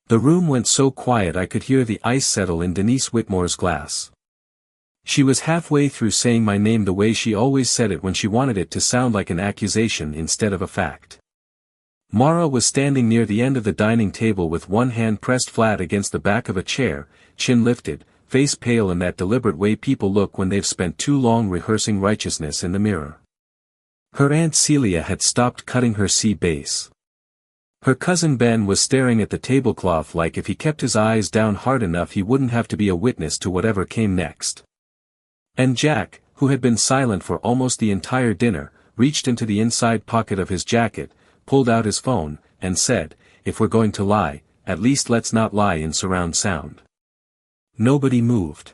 The room went so quiet I could hear the ice settle in Denise Whitmore's glass. She was halfway through saying my name the way she always said it when she wanted it to sound like an accusation instead of a fact. Mara was standing near the end of the dining table with one hand pressed flat against the back of a chair, chin lifted, face pale in that deliberate way people look when they've spent too long rehearsing righteousness in the mirror. Her Aunt Celia had stopped cutting her sea bass. Her cousin Ben was staring at the tablecloth like if he kept his eyes down hard enough he wouldn't have to be a witness to whatever came next. And Jack, who had been silent for almost the entire dinner, reached into the inside pocket of his jacket, pulled out his phone, and said, "If we're going to lie, at least let's not lie in surround sound." Nobody moved.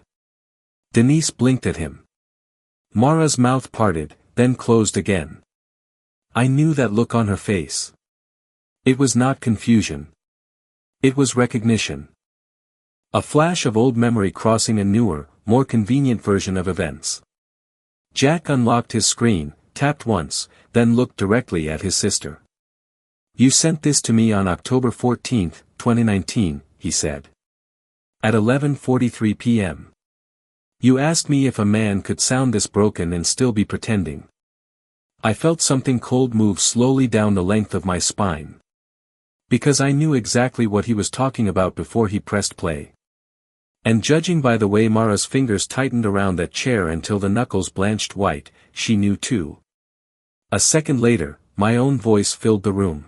Denise blinked at him. Mara's mouth parted, then closed again. I knew that look on her face. It was not confusion. It was recognition. A flash of old memory crossing a newer, more convenient version of events. Jack unlocked his screen, tapped once, then looked directly at his sister. "You sent this to me on October 14, 2019, he said. At 11:43 p.m. You asked me if a man could sound this broken and still be pretending. I felt something cold move slowly down the length of my spine. Because I knew exactly what he was talking about before he pressed play. And judging by the way Mara's fingers tightened around that chair until the knuckles blanched white, she knew too. A second later, my own voice filled the room.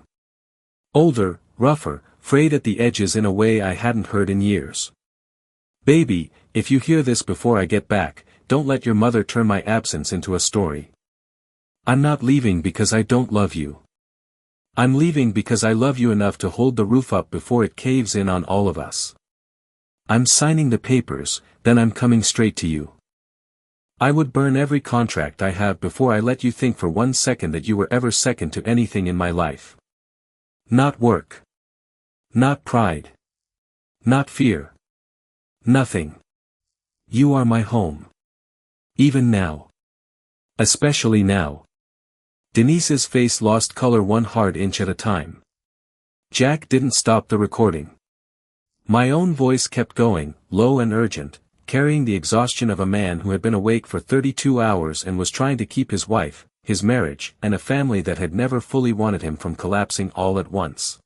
Older, rougher, frayed at the edges in a way I hadn't heard in years. "Baby, if you hear this before I get back, don't let your mother turn my absence into a story. I'm not leaving because I don't love you. I'm leaving because I love you enough to hold the roof up before it caves in on all of us. I'm signing the papers, then I'm coming straight to you. I would burn every contract I have before I let you think for 1 second that you were ever second to anything in my life. Not work. Not pride. Not fear. Nothing. You are my home. Even now. Especially now." Denise's face lost color one hard inch at a time. Jack didn't stop the recording. My own voice kept going, low and urgent, carrying the exhaustion of a man who had been awake for 32 hours and was trying to keep his wife, his marriage, and a family that had never fully wanted him from collapsing all at once.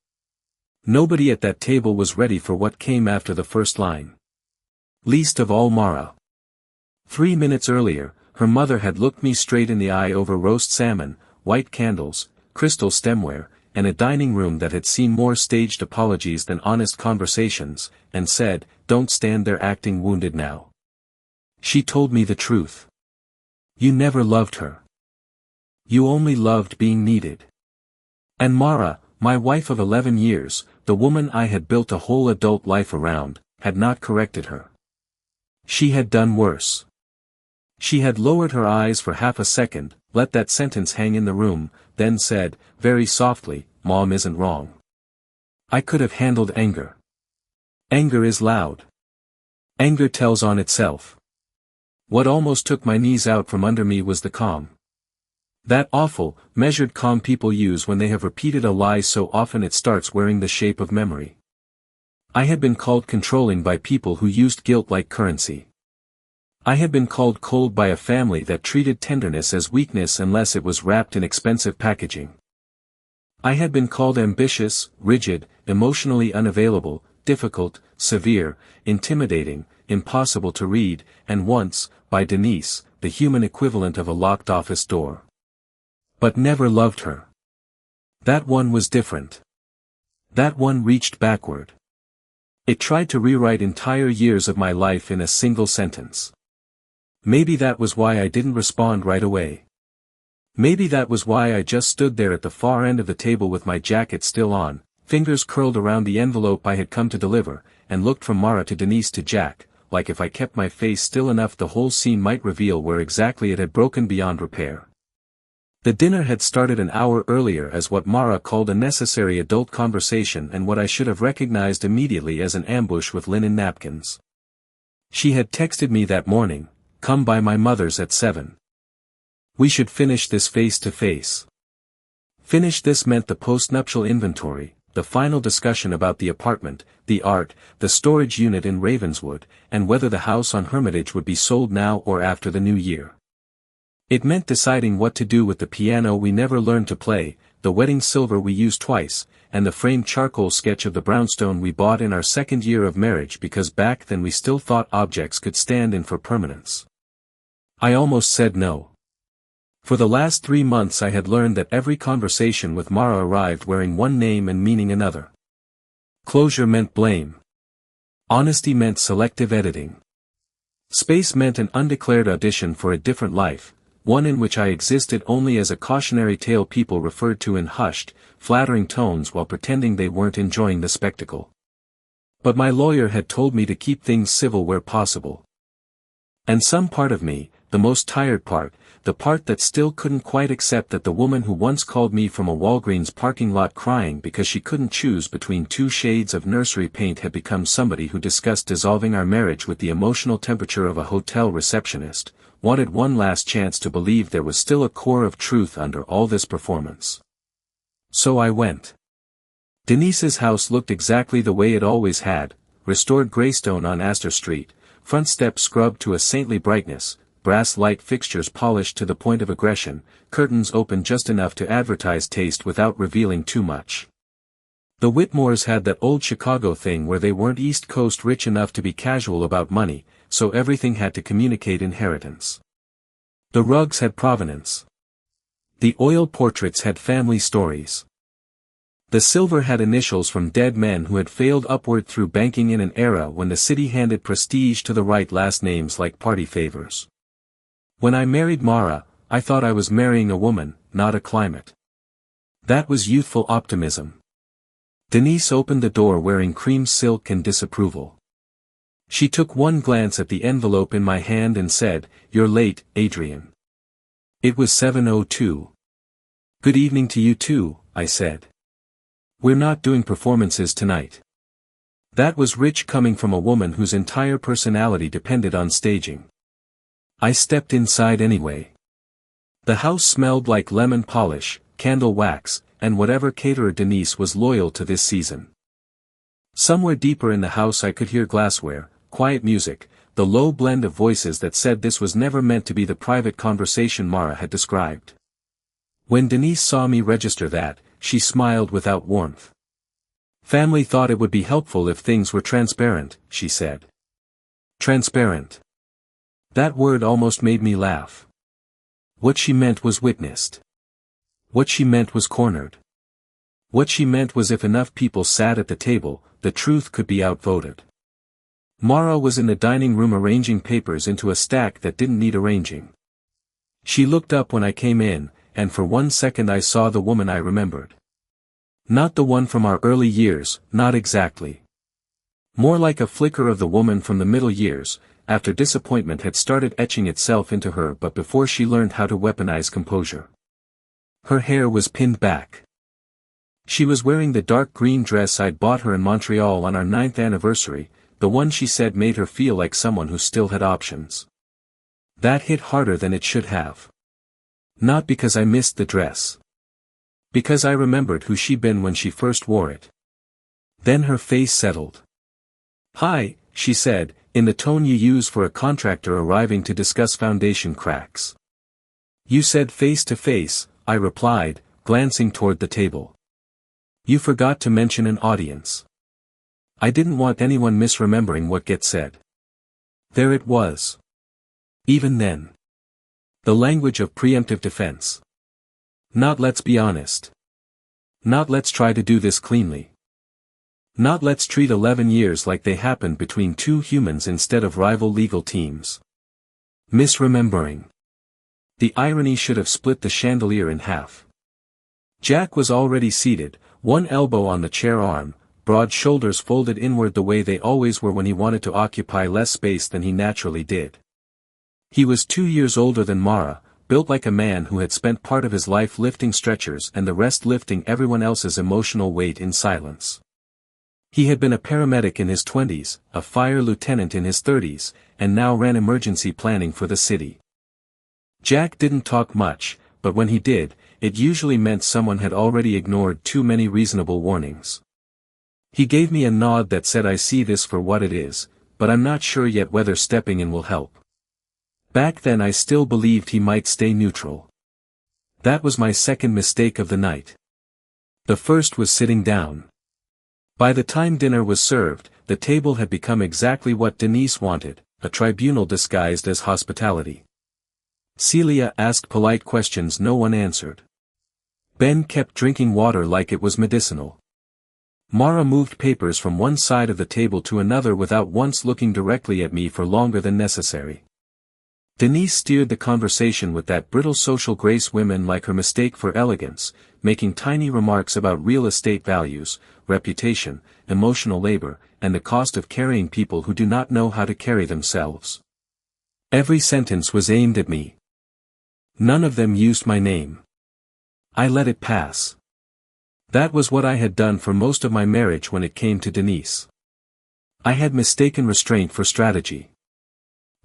Nobody at that table was ready for what came after the first line. Least of all Mara. 3 minutes earlier, her mother had looked me straight in the eye over roast salmon, white candles, crystal stemware, and a dining room that had seen more staged apologies than honest conversations, and said, "Don't stand there acting wounded now." She told me the truth. You never loved her. You only loved being needed. And Mara, my wife of 11 years, the woman I had built a whole adult life around, had not corrected her. She had done worse. She had lowered her eyes for half a second, let that sentence hang in the room, then said, very softly, "Mom isn't wrong. I could have handled anger. Anger is loud. Anger tells on itself." What almost took my knees out from under me was the calm. That awful, measured calm people use when they have repeated a lie so often it starts wearing the shape of memory. I had been called controlling by people who used guilt like currency. I had been called cold by a family that treated tenderness as weakness unless it was wrapped in expensive packaging. I had been called ambitious, rigid, emotionally unavailable, difficult, severe, intimidating, impossible to read, and once, by Denise, the human equivalent of a locked office door. But never loved her. That one was different. That one reached backward. It tried to rewrite entire years of my life in a single sentence. Maybe that was why I didn't respond right away. Maybe that was why I just stood there at the far end of the table with my jacket still on, fingers curled around the envelope I had come to deliver, and looked from Mara to Denise to Jack, like if I kept my face still enough the whole scene might reveal where exactly it had broken beyond repair. The dinner had started an hour earlier as what Mara called a necessary adult conversation and what I should have recognized immediately as an ambush with linen napkins. She had texted me that morning, "Come by my mother's at 7. We should finish this face to face." Finish this meant the post-nuptial inventory, the final discussion about the apartment, the art, the storage unit in Ravenswood, and whether the house on Hermitage would be sold now or after the new year. It meant deciding what to do with the piano we never learned to play, the wedding silver we used twice, and the framed charcoal sketch of the brownstone we bought in our second year of marriage because back then we still thought objects could stand in for permanence. I almost said no. For the last 3 months I had learned that every conversation with Mara arrived wearing one name and meaning another. Closure meant blame. Honesty meant selective editing. Space meant an undeclared audition for a different life, one in which I existed only as a cautionary tale people referred to in hushed, flattering tones while pretending they weren't enjoying the spectacle. But my lawyer had told me to keep things civil where possible. And some part of me, the most tired part, the part that still couldn't quite accept that the woman who once called me from a Walgreens parking lot crying because she couldn't choose between 2 shades of nursery paint had become somebody who discussed dissolving our marriage with the emotional temperature of a hotel receptionist, wanted one last chance to believe there was still a core of truth under all this performance. So I went. Denise's house looked exactly the way it always had, restored greystone on Astor Street, front steps scrubbed to a saintly brightness, brass light fixtures polished to the point of aggression, curtains open just enough to advertise taste without revealing too much. The Whitmores had that old Chicago thing where they weren't East Coast rich enough to be casual about money, so everything had to communicate inheritance. The rugs had provenance. The oil portraits had family stories. The silver had initials from dead men who had failed upward through banking in an era when the city handed prestige to the right last names like party favors. When I married Mara, I thought I was marrying a woman, not a climate. That was youthful optimism. Denise opened the door wearing cream silk and disapproval. She took one glance at the envelope in my hand and said, "You're late, Adrian." It was 7:02. "Good evening to you too," I said. "We're not doing performances tonight." That was rich coming from a woman whose entire personality depended on staging. I stepped inside anyway. The house smelled like lemon polish, candle wax, and whatever caterer Denise was loyal to this season. Somewhere deeper in the house I could hear glassware, quiet music, the low blend of voices that said this was never meant to be the private conversation Mara had described. When Denise saw me register that, she smiled without warmth. "Family thought it would be helpful if things were transparent," she said. Transparent. That word almost made me laugh. What she meant was witnessed. What she meant was cornered. What she meant was if enough people sat at the table, the truth could be outvoted. Mara was in the dining room arranging papers into a stack that didn't need arranging. She looked up when I came in, and for 1 second I saw the woman I remembered. Not the one from our early years, not exactly. More like a flicker of the woman from the middle years, after disappointment had started etching itself into her but before she learned how to weaponize composure. Her hair was pinned back. She was wearing the dark green dress I'd bought her in Montreal on our 9th anniversary, the one she said made her feel like someone who still had options. That hit harder than it should have. Not because I missed the dress. Because I remembered who she'd been when she first wore it. Then her face settled. "Hi," she said, in the tone you use for a contractor arriving to discuss foundation cracks. "You said face to face," I replied, glancing toward the table. "You forgot to mention an audience." I didn't want anyone misremembering what gets said. There it was. Even then. The language of preemptive defense. Not "let's be honest." Not "let's try to do this cleanly." Not "let's treat 11 years like they happened between 2 humans instead of rival legal teams." Misremembering. The irony should have split the chandelier in half. Jack was already seated, one elbow on the chair arm, broad shoulders folded inward the way they always were when he wanted to occupy less space than he naturally did. He was 2 years older than Mara, built like a man who had spent part of his life lifting stretchers and the rest lifting everyone else's emotional weight in silence. He had been a paramedic in his 20s, a fire lieutenant in his 30s, and now ran emergency planning for the city. Jack didn't talk much, but when he did, it usually meant someone had already ignored too many reasonable warnings. He gave me a nod that said I see this for what it is, but I'm not sure yet whether stepping in will help. Back then I still believed he might stay neutral. That was my second mistake of the night. The first was sitting down. By the time dinner was served, the table had become exactly what Denise wanted, a tribunal disguised as hospitality. Celia asked polite questions no one answered. Ben kept drinking water like it was medicinal. Mara moved papers from one side of the table to another without once looking directly at me for longer than necessary. Denise steered the conversation with that brittle social grace women like her mistake for elegance, making tiny remarks about real estate values, reputation, emotional labor, and the cost of carrying people who do not know how to carry themselves. Every sentence was aimed at me. None of them used my name. I let it pass. That was what I had done for most of my marriage when it came to Denise. I had mistaken restraint for strategy.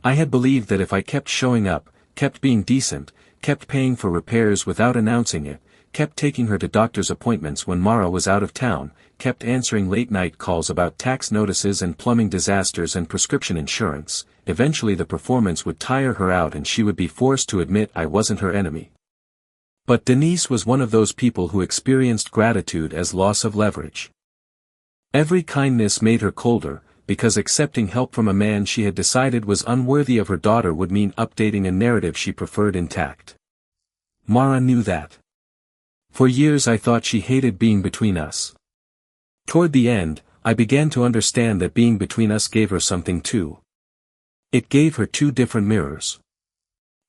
I had believed that if I kept showing up, kept being decent, kept paying for repairs without announcing it, kept taking her to doctor's appointments when Mara was out of town, kept answering late-night calls about tax notices and plumbing disasters and prescription insurance, eventually the performance would tire her out and she would be forced to admit I wasn't her enemy. But Denise was one of those people who experienced gratitude as loss of leverage. Every kindness made her colder, because accepting help from a man she had decided was unworthy of her daughter would mean updating a narrative she preferred intact. Mara knew that. For years I thought she hated being between us. Toward the end, I began to understand that being between us gave her something too. It gave her two different mirrors.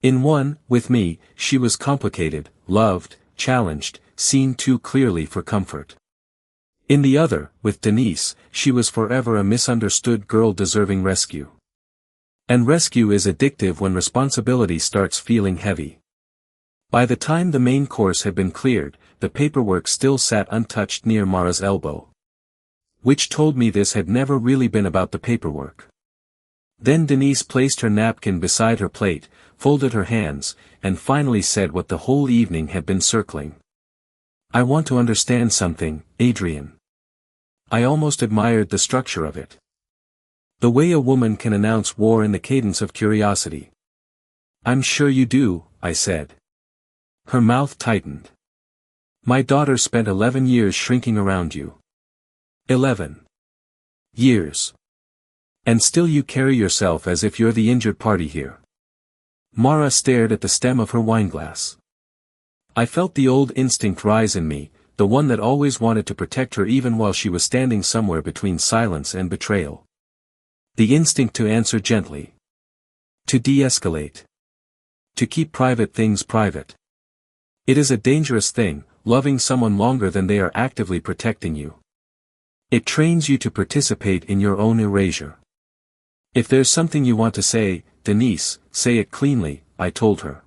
In one, with me, she was complicated, loved, challenged, seen too clearly for comfort. In the other, with Denise, she was forever a misunderstood girl deserving rescue. And rescue is addictive when responsibility starts feeling heavy. By the time the main course had been cleared, the paperwork still sat untouched near Mara's elbow. Which told me this had never really been about the paperwork. Then Denise placed her napkin beside her plate, folded her hands, and finally said what the whole evening had been circling. I want to understand something, Adrian. I almost admired the structure of it. The way a woman can announce war in the cadence of curiosity. I'm sure you do, I said. Her mouth tightened. My daughter spent 11 years shrinking around you. 11 years. And still you carry yourself as if you're the injured party here. Mara stared at the stem of her wineglass. I felt the old instinct rise in me, the one that always wanted to protect her even while she was standing somewhere between silence and betrayal. The instinct to answer gently. To de-escalate. To keep private things private. It is a dangerous thing, loving someone longer than they are actively protecting you. It trains you to participate in your own erasure. If there's something you want to say, Denise, say it cleanly, I told her.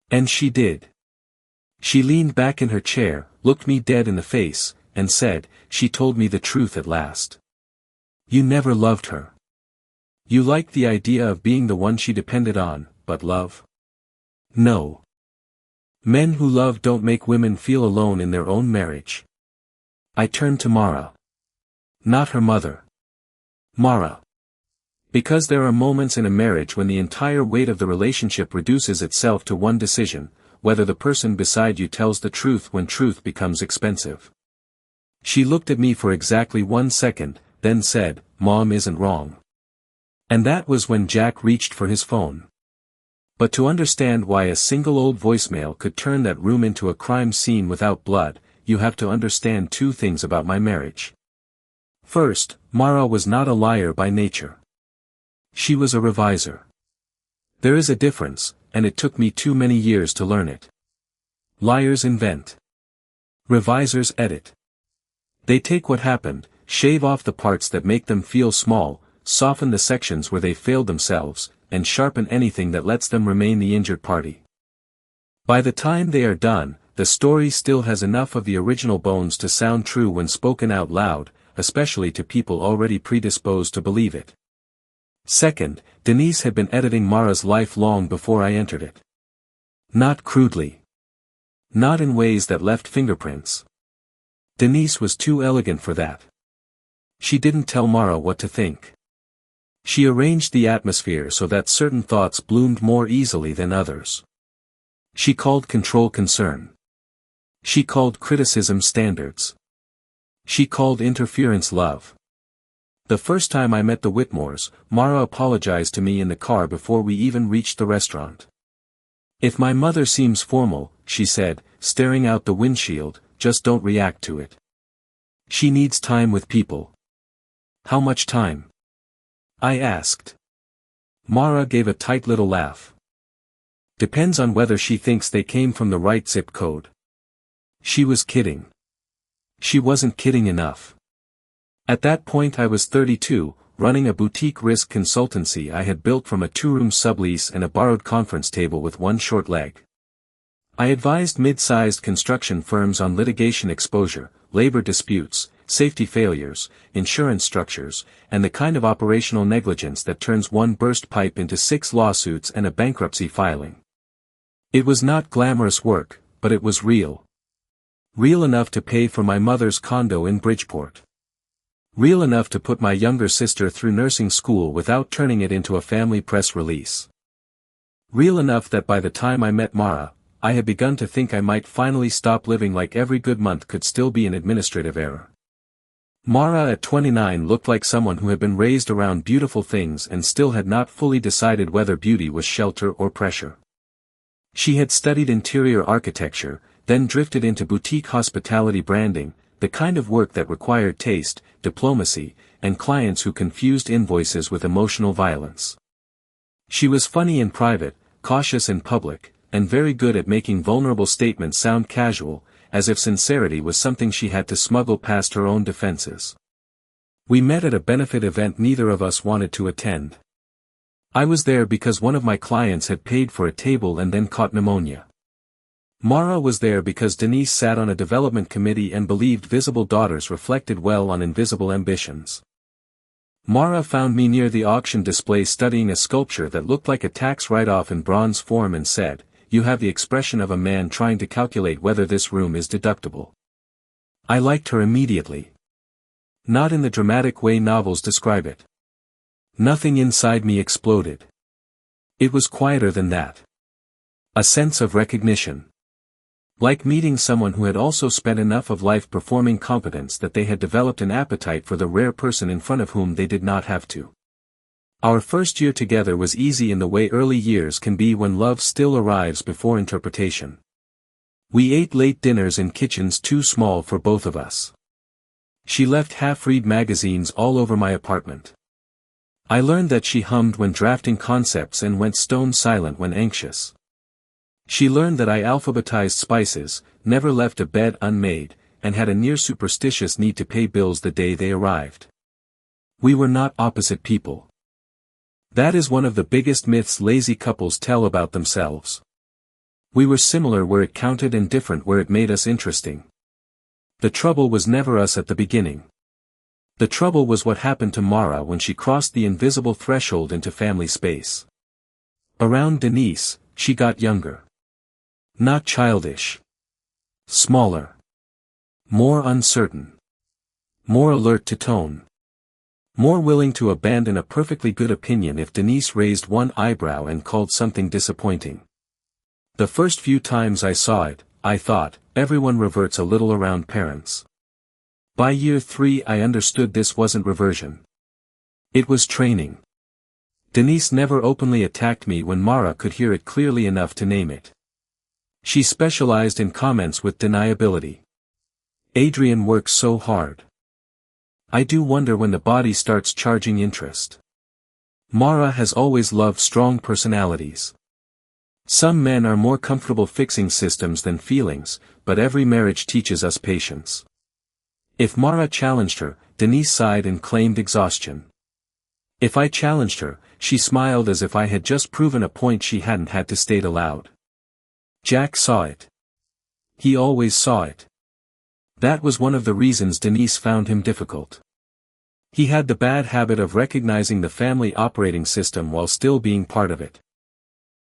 And she did. She leaned back in her chair, looked me dead in the face, and said, she told me the truth at last. You never loved her. You liked the idea of being the one she depended on, but love? No. Men who love don't make women feel alone in their own marriage. I turned to Mara. Not her mother. Mara. Because there are moments in a marriage when the entire weight of the relationship reduces itself to one decision, whether the person beside you tells the truth when truth becomes expensive. She looked at me for exactly 1 second, then said, Mom isn't wrong. And that was when Jack reached for his phone. But to understand why a single old voicemail could turn that room into a crime scene without blood, you have to understand two things about my marriage. First, Mara was not a liar by nature. She was a reviser. There is a difference, and it took me too many years to learn it. Liars invent. Revisers edit. They take what happened, shave off the parts that make them feel small, soften the sections where they failed themselves, and sharpen anything that lets them remain the injured party. By the time they are done, the story still has enough of the original bones to sound true when spoken out loud, especially to people already predisposed to believe it. Second, Denise had been editing Mara's life long before I entered it. Not crudely. Not in ways that left fingerprints. Denise was too elegant for that. She didn't tell Mara what to think. She arranged the atmosphere so that certain thoughts bloomed more easily than others. She called control concern. She called criticism standards. She called interference love. The first time I met the Whitmores, Mara apologized to me in the car before we even reached the restaurant. "If my mother seems formal," she said, staring out the windshield, "just don't react to it. She needs time with people." "How much time?" I asked. Mara gave a tight little laugh. "Depends on whether she thinks they came from the right zip code." She was kidding. She wasn't kidding enough. At that point I was 32, running a boutique risk consultancy I had built from a 2-room sublease and a borrowed conference table with one short leg. I advised mid-sized construction firms on litigation exposure, labor disputes, safety failures, insurance structures, and the kind of operational negligence that turns one burst pipe into 6 lawsuits and a bankruptcy filing. It was not glamorous work, but it was real. Real enough to pay for my mother's condo in Bridgeport. Real enough to put my younger sister through nursing school without turning it into a family press release. Real enough that by the time I met Mara, I had begun to think I might finally stop living like every good month could still be an administrative error. Mara at 29 looked like someone who had been raised around beautiful things and still had not fully decided whether beauty was shelter or pressure. She had studied interior architecture, then drifted into boutique hospitality branding, the kind of work that required taste, diplomacy, and clients who confused invoices with emotional violence. She was funny in private, cautious in public, and very good at making vulnerable statements sound casual, as if sincerity was something she had to smuggle past her own defenses. We met at a benefit event neither of us wanted to attend. I was there because one of my clients had paid for a table and then caught pneumonia. Mara was there because Denise sat on a development committee and believed visible daughters reflected well on invisible ambitions. Mara found me near the auction display studying a sculpture that looked like a tax write-off in bronze form and said, "You have the expression of a man trying to calculate whether this room is deductible." I liked her immediately. Not in the dramatic way novels describe it. Nothing inside me exploded. It was quieter than that. A sense of recognition. Like meeting someone who had also spent enough of life performing competence that they had developed an appetite for the rare person in front of whom they did not have to. Our first year together was easy in the way early years can be when love still arrives before interpretation. We ate late dinners in kitchens too small for both of us. She left half-read magazines all over my apartment. I learned that she hummed when drafting concepts and went stone silent when anxious. She learned that I alphabetized spices, never left a bed unmade, and had a near-superstitious need to pay bills the day they arrived. We were not opposite people. That is one of the biggest myths lazy couples tell about themselves. We were similar where it counted and different where it made us interesting. The trouble was never us at the beginning. The trouble was what happened to Mara when she crossed the invisible threshold into family space. Around Denise, she got younger. Not childish. Smaller. More uncertain. More alert to tone. More willing to abandon a perfectly good opinion if Denise raised one eyebrow and called something disappointing. The first few times I saw it, I thought, everyone reverts a little around parents. By year 3 I understood this wasn't reversion. It was training. Denise never openly attacked me when Mara could hear it clearly enough to name it. She specialized in comments with deniability. Adrian works so hard. I do wonder when the body starts charging interest. Mara has always loved strong personalities. Some men are more comfortable fixing systems than feelings, but every marriage teaches us patience. If Mara challenged her, Denise sighed and claimed exhaustion. If I challenged her, she smiled as if I had just proven a point she hadn't had to state aloud. Jack saw it. He always saw it. That was one of the reasons Denise found him difficult. He had the bad habit of recognizing the family operating system while still being part of it.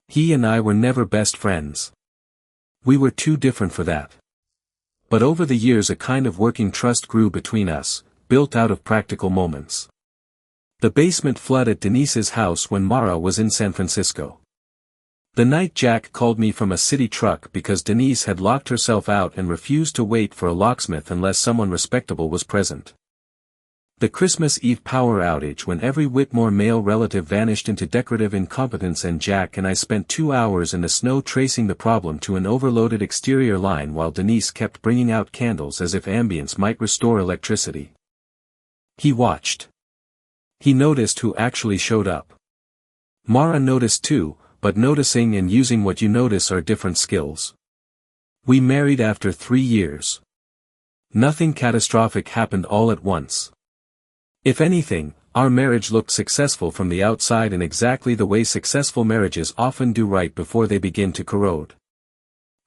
He and I were never best friends. We were too different for that. But over the years a kind of working trust grew between us, built out of practical moments. The basement flood at Denise's house when Mara was in San Francisco. The night Jack called me from a city truck because Denise had locked herself out and refused to wait for a locksmith unless someone respectable was present. The Christmas Eve power outage when every Whitmore male relative vanished into decorative incompetence and Jack and I spent 2 hours in the snow tracing the problem to an overloaded exterior line while Denise kept bringing out candles as if ambience might restore electricity. He watched. He noticed who actually showed up. Mara noticed too, but noticing and using what you notice are different skills. We married after 3 years. Nothing catastrophic happened all at once. If anything, our marriage looked successful from the outside in exactly the way successful marriages often do right before they begin to corrode.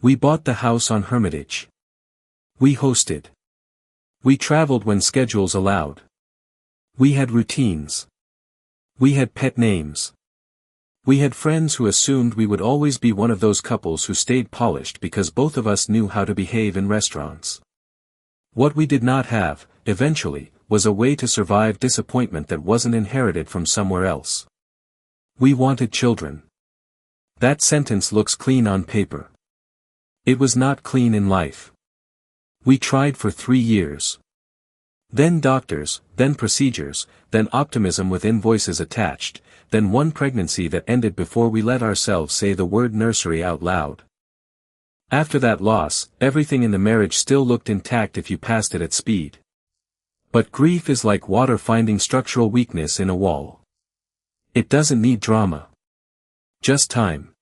We bought the house on Hermitage. We hosted. We traveled when schedules allowed. We had routines. We had pet names. We had friends who assumed we would always be one of those couples who stayed polished because both of us knew how to behave in restaurants. What we did not have, eventually, was a way to survive disappointment that wasn't inherited from somewhere else. We wanted children. That sentence looks clean on paper. It was not clean in life. We tried for 3 years. Then doctors, then procedures, then optimism with invoices attached, then one pregnancy that ended before we let ourselves say the word nursery out loud. After that loss, everything in the marriage still looked intact if you passed it at speed. But grief is like water finding structural weakness in a wall. It doesn't need drama. Just time.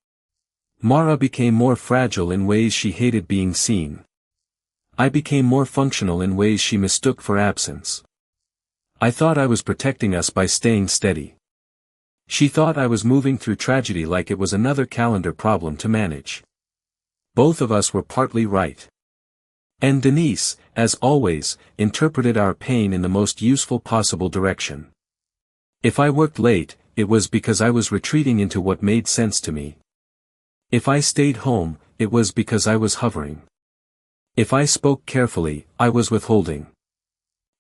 Mara became more fragile in ways she hated being seen. I became more functional in ways she mistook for absence. I thought I was protecting us by staying steady. She thought I was moving through tragedy like it was another calendar problem to manage. Both of us were partly right. And Denise, as always, interpreted our pain in the most useful possible direction. If I worked late, it was because I was retreating into what made sense to me. If I stayed home, it was because I was hovering. If I spoke carefully, I was withholding.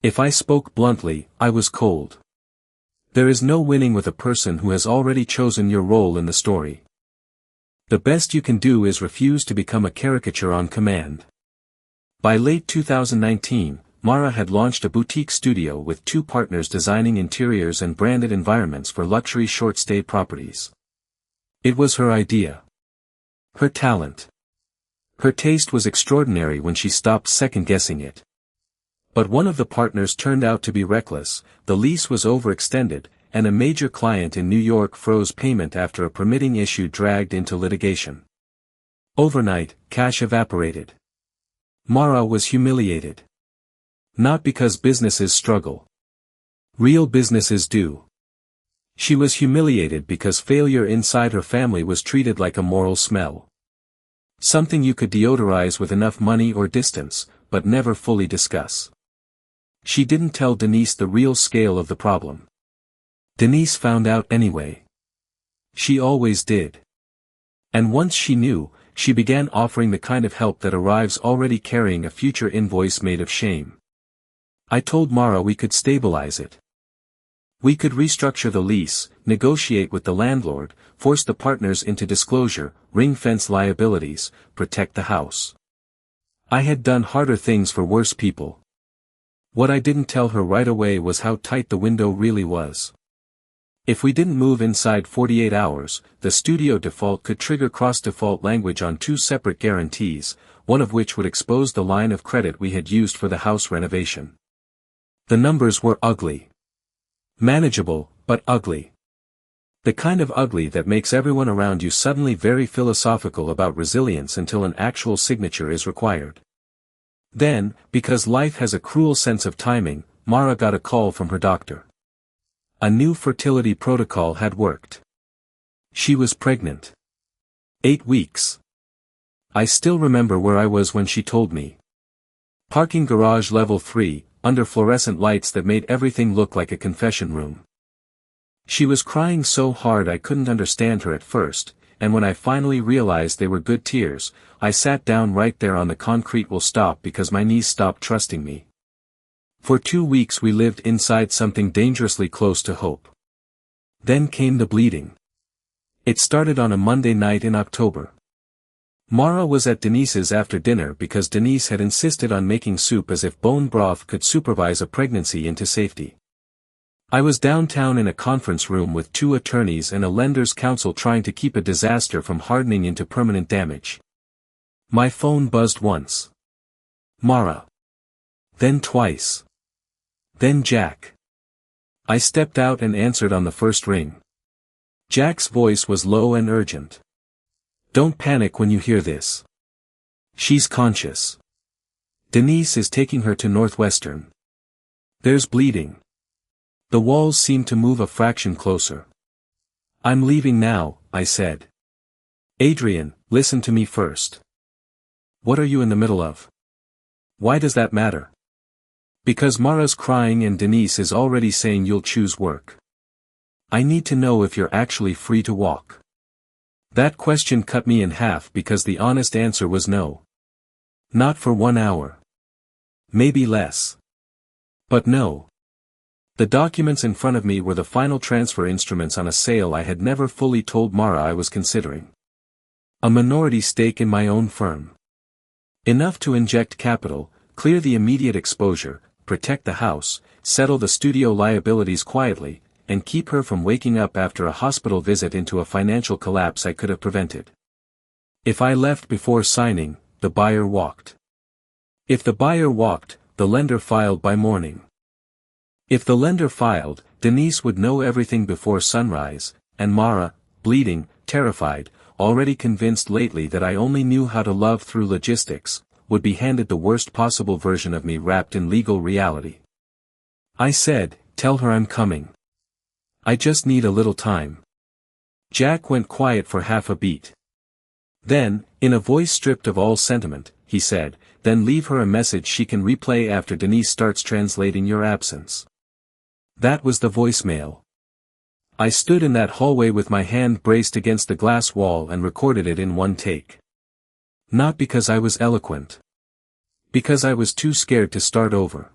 If I spoke bluntly, I was cold. There is no winning with a person who has already chosen your role in the story. The best you can do is refuse to become a caricature on command. By late 2019, Mara had launched a boutique studio with 2 partners designing interiors and branded environments for luxury short-stay properties. It was her idea. Her talent. Her taste was extraordinary when she stopped second-guessing it. But one of the partners turned out to be reckless, the lease was overextended, and a major client in New York froze payment after a permitting issue dragged into litigation. Overnight, cash evaporated. Mara was humiliated. Not because businesses struggle. Real businesses do. She was humiliated because failure inside her family was treated like a moral smell. Something you could deodorize with enough money or distance, but never fully discuss. She didn't tell Denise the real scale of the problem. Denise found out anyway. She always did. And once she knew, she began offering the kind of help that arrives already carrying a future invoice made of shame. I told Mara we could stabilize it. We could restructure the lease, negotiate with the landlord, force the partners into disclosure, ring-fence liabilities, protect the house. I had done harder things for worse people. What I didn't tell her right away was how tight the window really was. If we didn't move inside 48 hours, the studio default could trigger cross-default language on 2 separate guarantees, one of which would expose the line of credit we had used for the house renovation. The numbers were ugly. Manageable, but ugly. The kind of ugly that makes everyone around you suddenly very philosophical about resilience until an actual signature is required. Then, because life has a cruel sense of timing, Mara got a call from her doctor. A new fertility protocol had worked. She was pregnant. 8 weeks. I still remember where I was when she told me. Parking garage level 3, under fluorescent lights that made everything look like a confession room. She was crying so hard I couldn't understand her at first, and when I finally realized they were good tears, I sat down right there on the concrete. Will stop because my knees stopped trusting me. For 2 weeks we lived inside something dangerously close to hope. Then came the bleeding. It started on a Monday night in October. Mara was at Denise's after dinner because Denise had insisted on making soup as if bone broth could supervise a pregnancy into safety. I was downtown in a conference room with 2 attorneys and a lender's counsel trying to keep a disaster from hardening into permanent damage. My phone buzzed once. Mara. Then twice. Then Jack. I stepped out and answered on the first ring. Jack's voice was low and urgent. Don't panic when you hear this. She's conscious. Denise is taking her to Northwestern. There's bleeding. The walls seemed to move a fraction closer. I'm leaving now, I said. Adrian, listen to me first. What are you in the middle of? Why does that matter? Because Mara's crying and Denise is already saying you'll choose work. I need to know if you're actually free to walk. That question cut me in half because the honest answer was no. Not for 1 hour. Maybe less. But no. The documents in front of me were the final transfer instruments on a sale I had never fully told Mara I was considering. A minority stake in my own firm. Enough to inject capital, clear the immediate exposure, protect the house, settle the studio liabilities quietly, and keep her from waking up after a hospital visit into a financial collapse I could have prevented. If I left before signing, the buyer walked. If the buyer walked, the lender filed by morning. If the lender filed, Denise would know everything before sunrise, and Mara, bleeding, terrified, already convinced lately that I only knew how to love through logistics, would be handed the worst possible version of me wrapped in legal reality. I said, tell her I'm coming. I just need a little time. Jack went quiet for half a beat. Then, in a voice stripped of all sentiment, he said, then leave her a message she can replay after Denise starts translating your absence. That was the voicemail. I stood in that hallway with my hand braced against the glass wall and recorded it in one take. Not because I was eloquent. Because I was too scared to start over.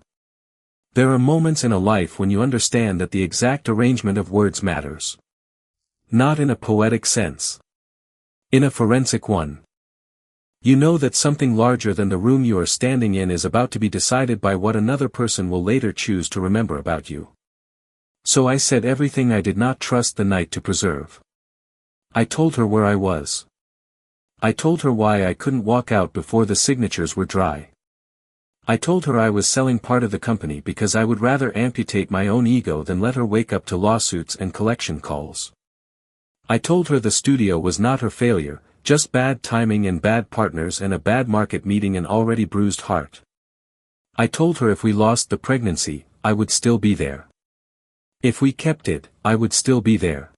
There are moments in a life when you understand that the exact arrangement of words matters. Not in a poetic sense. In a forensic one. You know that something larger than the room you are standing in is about to be decided by what another person will later choose to remember about you. So I said everything I did not trust the night to preserve. I told her where I was. I told her why I couldn't walk out before the signatures were dry. I told her I was selling part of the company because I would rather amputate my own ego than let her wake up to lawsuits and collection calls. I told her the studio was not her failure, just bad timing and bad partners and a bad market meeting an already bruised heart. I told her if we lost the pregnancy, I would still be there. If we kept it, I would still be there.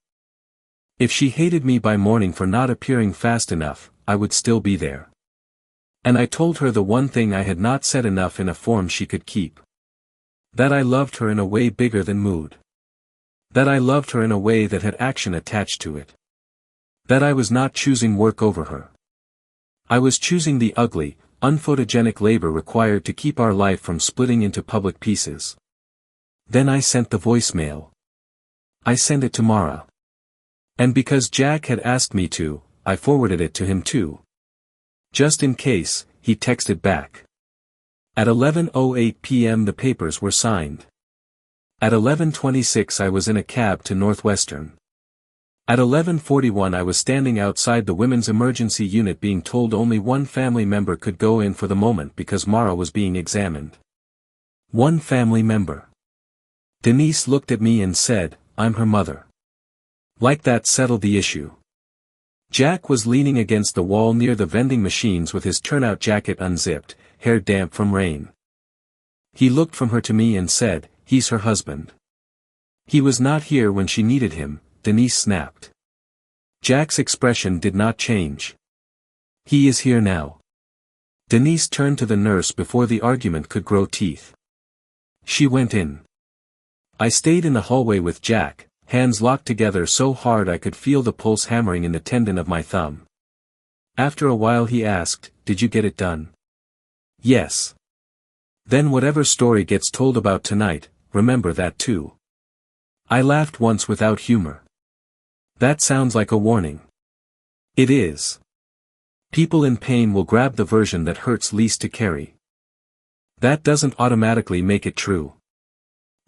If she hated me by morning for not appearing fast enough, I would still be there. And I told her the one thing I had not said enough in a form she could keep. That I loved her in a way bigger than mood. That I loved her in a way that had action attached to it. That I was not choosing work over her. I was choosing the ugly, unphotogenic labor required to keep our life from splitting into public pieces. Then I sent the voicemail. I sent it to Mara. And because Jack had asked me to, I forwarded it to him too. Just in case, he texted back. At 11:08 p.m. the papers were signed. At 11:26 I was in a cab to Northwestern. At 11:41 I was standing outside the women's emergency unit being told only one family member could go in for the moment because Mara was being examined. One family member. Denise looked at me and said, I'm her mother. Like that settled the issue. Jack was leaning against the wall near the vending machines with his turnout jacket unzipped, hair damp from rain. He looked from her to me and said, he's her husband. He was not here when she needed him, Denise snapped. Jack's expression did not change. He is here now. Denise turned to the nurse before the argument could grow teeth. She went in. I stayed in the hallway with Jack, hands locked together so hard I could feel the pulse hammering in the tendon of my thumb. After a while he asked, did you get it done? Yes. Then whatever story gets told about tonight, remember that too. I laughed once without humor. That sounds like a warning. It is. People in pain will grab the version that hurts least to carry. That doesn't automatically make it true.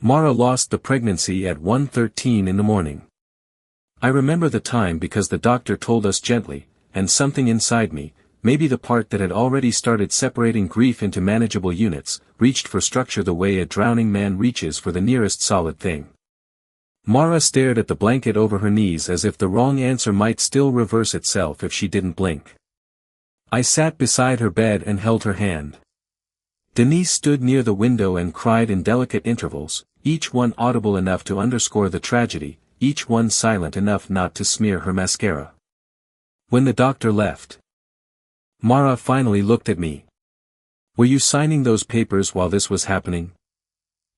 Mara lost the pregnancy at 1:13 in the morning. I remember the time because the doctor told us gently, and something inside me, maybe the part that had already started separating grief into manageable units, reached for structure the way a drowning man reaches for the nearest solid thing. Mara stared at the blanket over her knees as if the wrong answer might still reverse itself if she didn't blink. I sat beside her bed and held her hand. Denise stood near the window and cried in delicate intervals, each one audible enough to underscore the tragedy, each one silent enough not to smear her mascara. When the doctor left, Mara finally looked at me. "Were you signing those papers while this was happening?"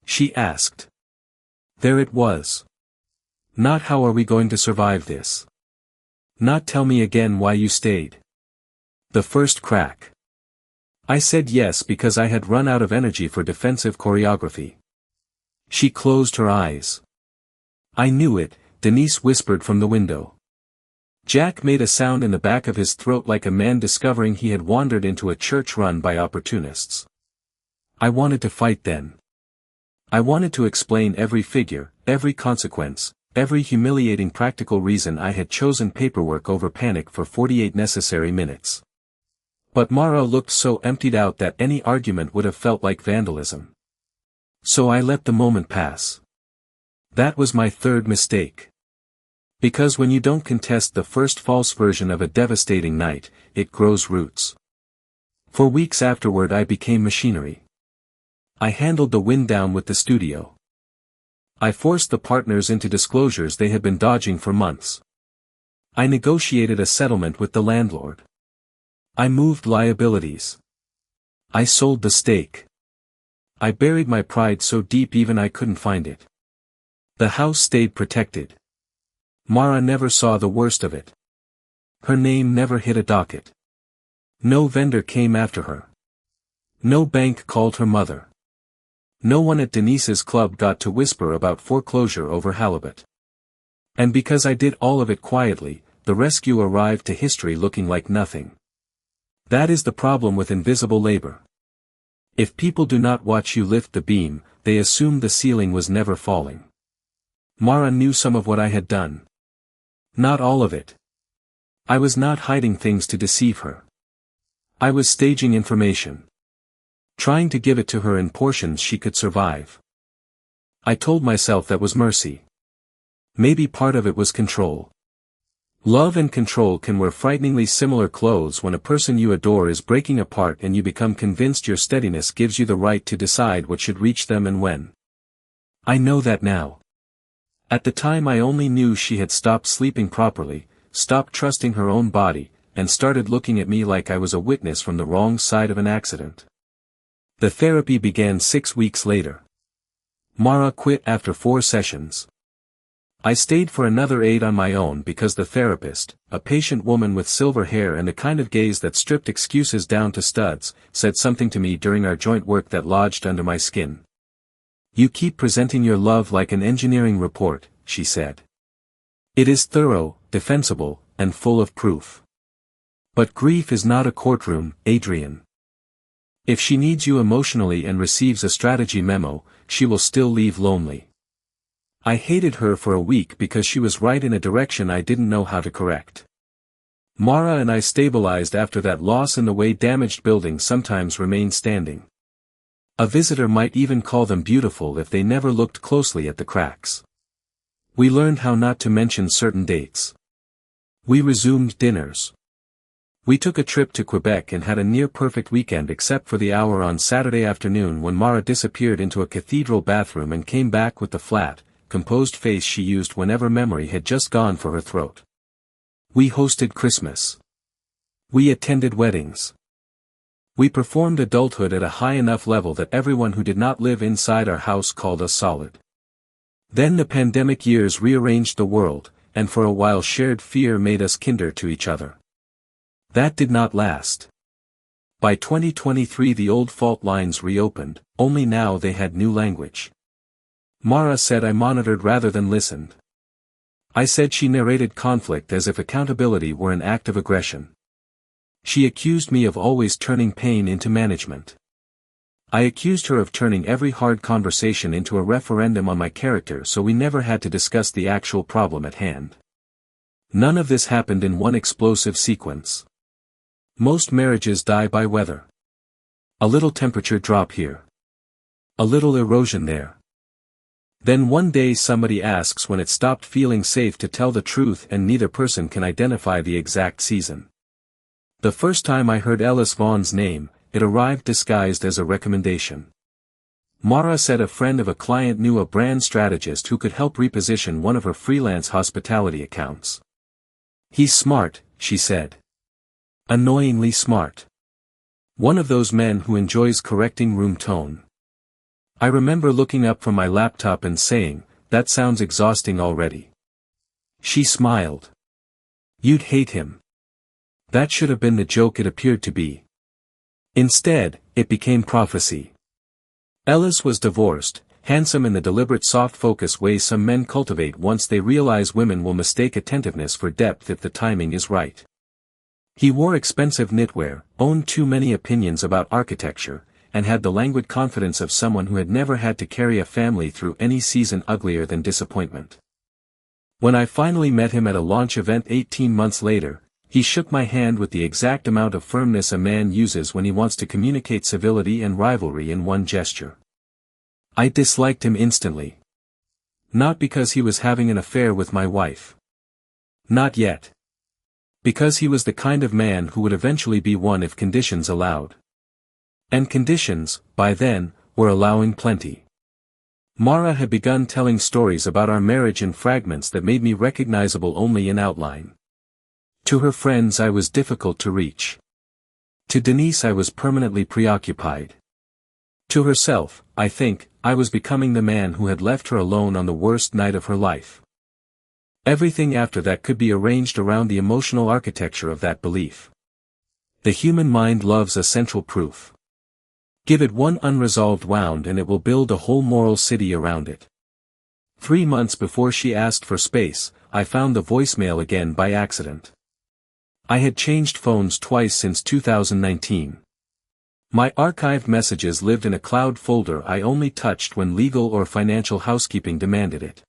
she asked. There it was. Not how are we going to survive this. Not tell me again why you stayed. The first crack. I said yes because I had run out of energy for defensive choreography. She closed her eyes. I knew it, Denise whispered from the window. Jack made a sound in the back of his throat like a man discovering he had wandered into a church run by opportunists. I wanted to fight then. I wanted to explain every figure, every consequence, every humiliating practical reason I had chosen paperwork over panic for 48 necessary minutes. But Mara looked so emptied out that any argument would have felt like vandalism. So I let the moment pass. That was my third mistake. Because when you don't contest the first false version of a devastating night, it grows roots. For weeks afterward I became machinery. I handled the wind down with the studio. I forced the partners into disclosures they had been dodging for months. I negotiated a settlement with the landlord. I moved liabilities. I sold the stake. I buried my pride so deep even I couldn't find it. The house stayed protected. Mara never saw the worst of it. Her name never hit a docket. No vendor came after her. No bank called her mother. No one at Denise's club got to whisper about foreclosure over halibut. And because I did all of it quietly, the rescue arrived to history looking like nothing. That is the problem with invisible labor. If people do not watch you lift the beam, they assume the ceiling was never falling. Mara knew some of what I had done. Not all of it. I was not hiding things to deceive her. I was staging information. Trying to give it to her in portions she could survive. I told myself that was mercy. Maybe part of it was control. Love and control can wear frighteningly similar clothes when a person you adore is breaking apart and you become convinced your steadiness gives you the right to decide what should reach them and when. I know that now. At the time I only knew she had stopped sleeping properly, stopped trusting her own body, and started looking at me like I was a witness from the wrong side of an accident. The therapy began 6 weeks later. Mara quit after 4 sessions. I stayed for another 8 on my own because the therapist, a patient woman with silver hair and a kind of gaze that stripped excuses down to studs, said something to me during our joint work that lodged under my skin. You keep presenting your love like an engineering report, she said. It is thorough, defensible, and full of proof. But grief is not a courtroom, Adrian. If she needs you emotionally and receives a strategy memo, she will still leave lonely. I hated her for a week because she was right in a direction I didn't know how to correct. Mara and I stabilized after that loss in the way damaged buildings sometimes remain standing. A visitor might even call them beautiful if they never looked closely at the cracks. We learned how not to mention certain dates. We resumed dinners. We took a trip to Quebec and had a near-perfect weekend except for the hour on Saturday afternoon when Mara disappeared into a cathedral bathroom and came back with the flat, composed face she used whenever memory had just gone for her throat. We hosted Christmas. We attended weddings. We performed adulthood at a high enough level that everyone who did not live inside our house called us solid. Then the pandemic years rearranged the world, and for a while shared fear made us kinder to each other. That did not last. By 2023 the old fault lines reopened, only now they had new language. Mara said I monitored rather than listened. I said she narrated conflict as if accountability were an act of aggression. She accused me of always turning pain into management. I accused her of turning every hard conversation into a referendum on my character, so we never had to discuss the actual problem at hand. None of this happened in one explosive sequence. Most marriages die by weather. A little temperature drop here. A little erosion there. Then one day somebody asks when it stopped feeling safe to tell the truth, and neither person can identify the exact season. The first time I heard Ellis Vaughn's name, it arrived disguised as a recommendation. Mara said a friend of a client knew a brand strategist who could help reposition one of her freelance hospitality accounts. He's smart, she said. Annoyingly smart. One of those men who enjoys correcting room tone. I remember looking up from my laptop and saying, that sounds exhausting already. She smiled. You'd hate him. That should have been the joke it appeared to be. Instead, it became prophecy. Ellis was divorced, handsome in the deliberate soft focus way some men cultivate once they realize women will mistake attentiveness for depth if the timing is right. He wore expensive knitwear, owned too many opinions about architecture, and had the languid confidence of someone who had never had to carry a family through any season uglier than disappointment. When I finally met him at a launch event 18 months later, he shook my hand with the exact amount of firmness a man uses when he wants to communicate civility and rivalry in one gesture. I disliked him instantly. Not because he was having an affair with my wife. Not yet. Because he was the kind of man who would eventually be one if conditions allowed. And conditions, by then, were allowing plenty. Mara had begun telling stories about our marriage in fragments that made me recognizable only in outline. To her friends I was difficult to reach. To Denise I was permanently preoccupied. To herself, I think, I was becoming the man who had left her alone on the worst night of her life. Everything after that could be arranged around the emotional architecture of that belief. The human mind loves a central proof. Give it one unresolved wound and it will build a whole moral city around it. 3 months before she asked for space, I found the voicemail again by accident. I had changed phones twice since 2019. My archived messages lived in a cloud folder I only touched when legal or financial housekeeping demanded it.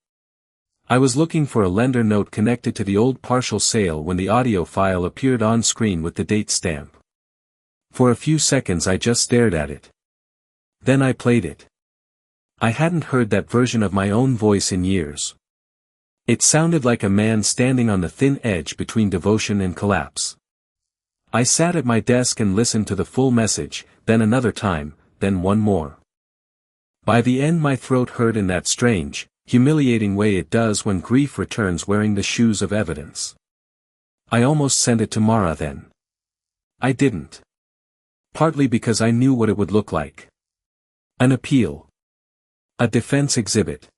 I was looking for a lender note connected to the old partial sale when the audio file appeared on screen with the date stamp. For a few seconds I just stared at it. Then I played it. I hadn't heard that version of my own voice in years. It sounded like a man standing on the thin edge between devotion and collapse. I sat at my desk and listened to the full message, then another time, then one more. By the end my throat hurt in that strange, humiliating way it does when grief returns wearing the shoes of evidence. I almost sent it to Mara then. I didn't. Partly because I knew what it would look like. An appeal. A defense exhibit.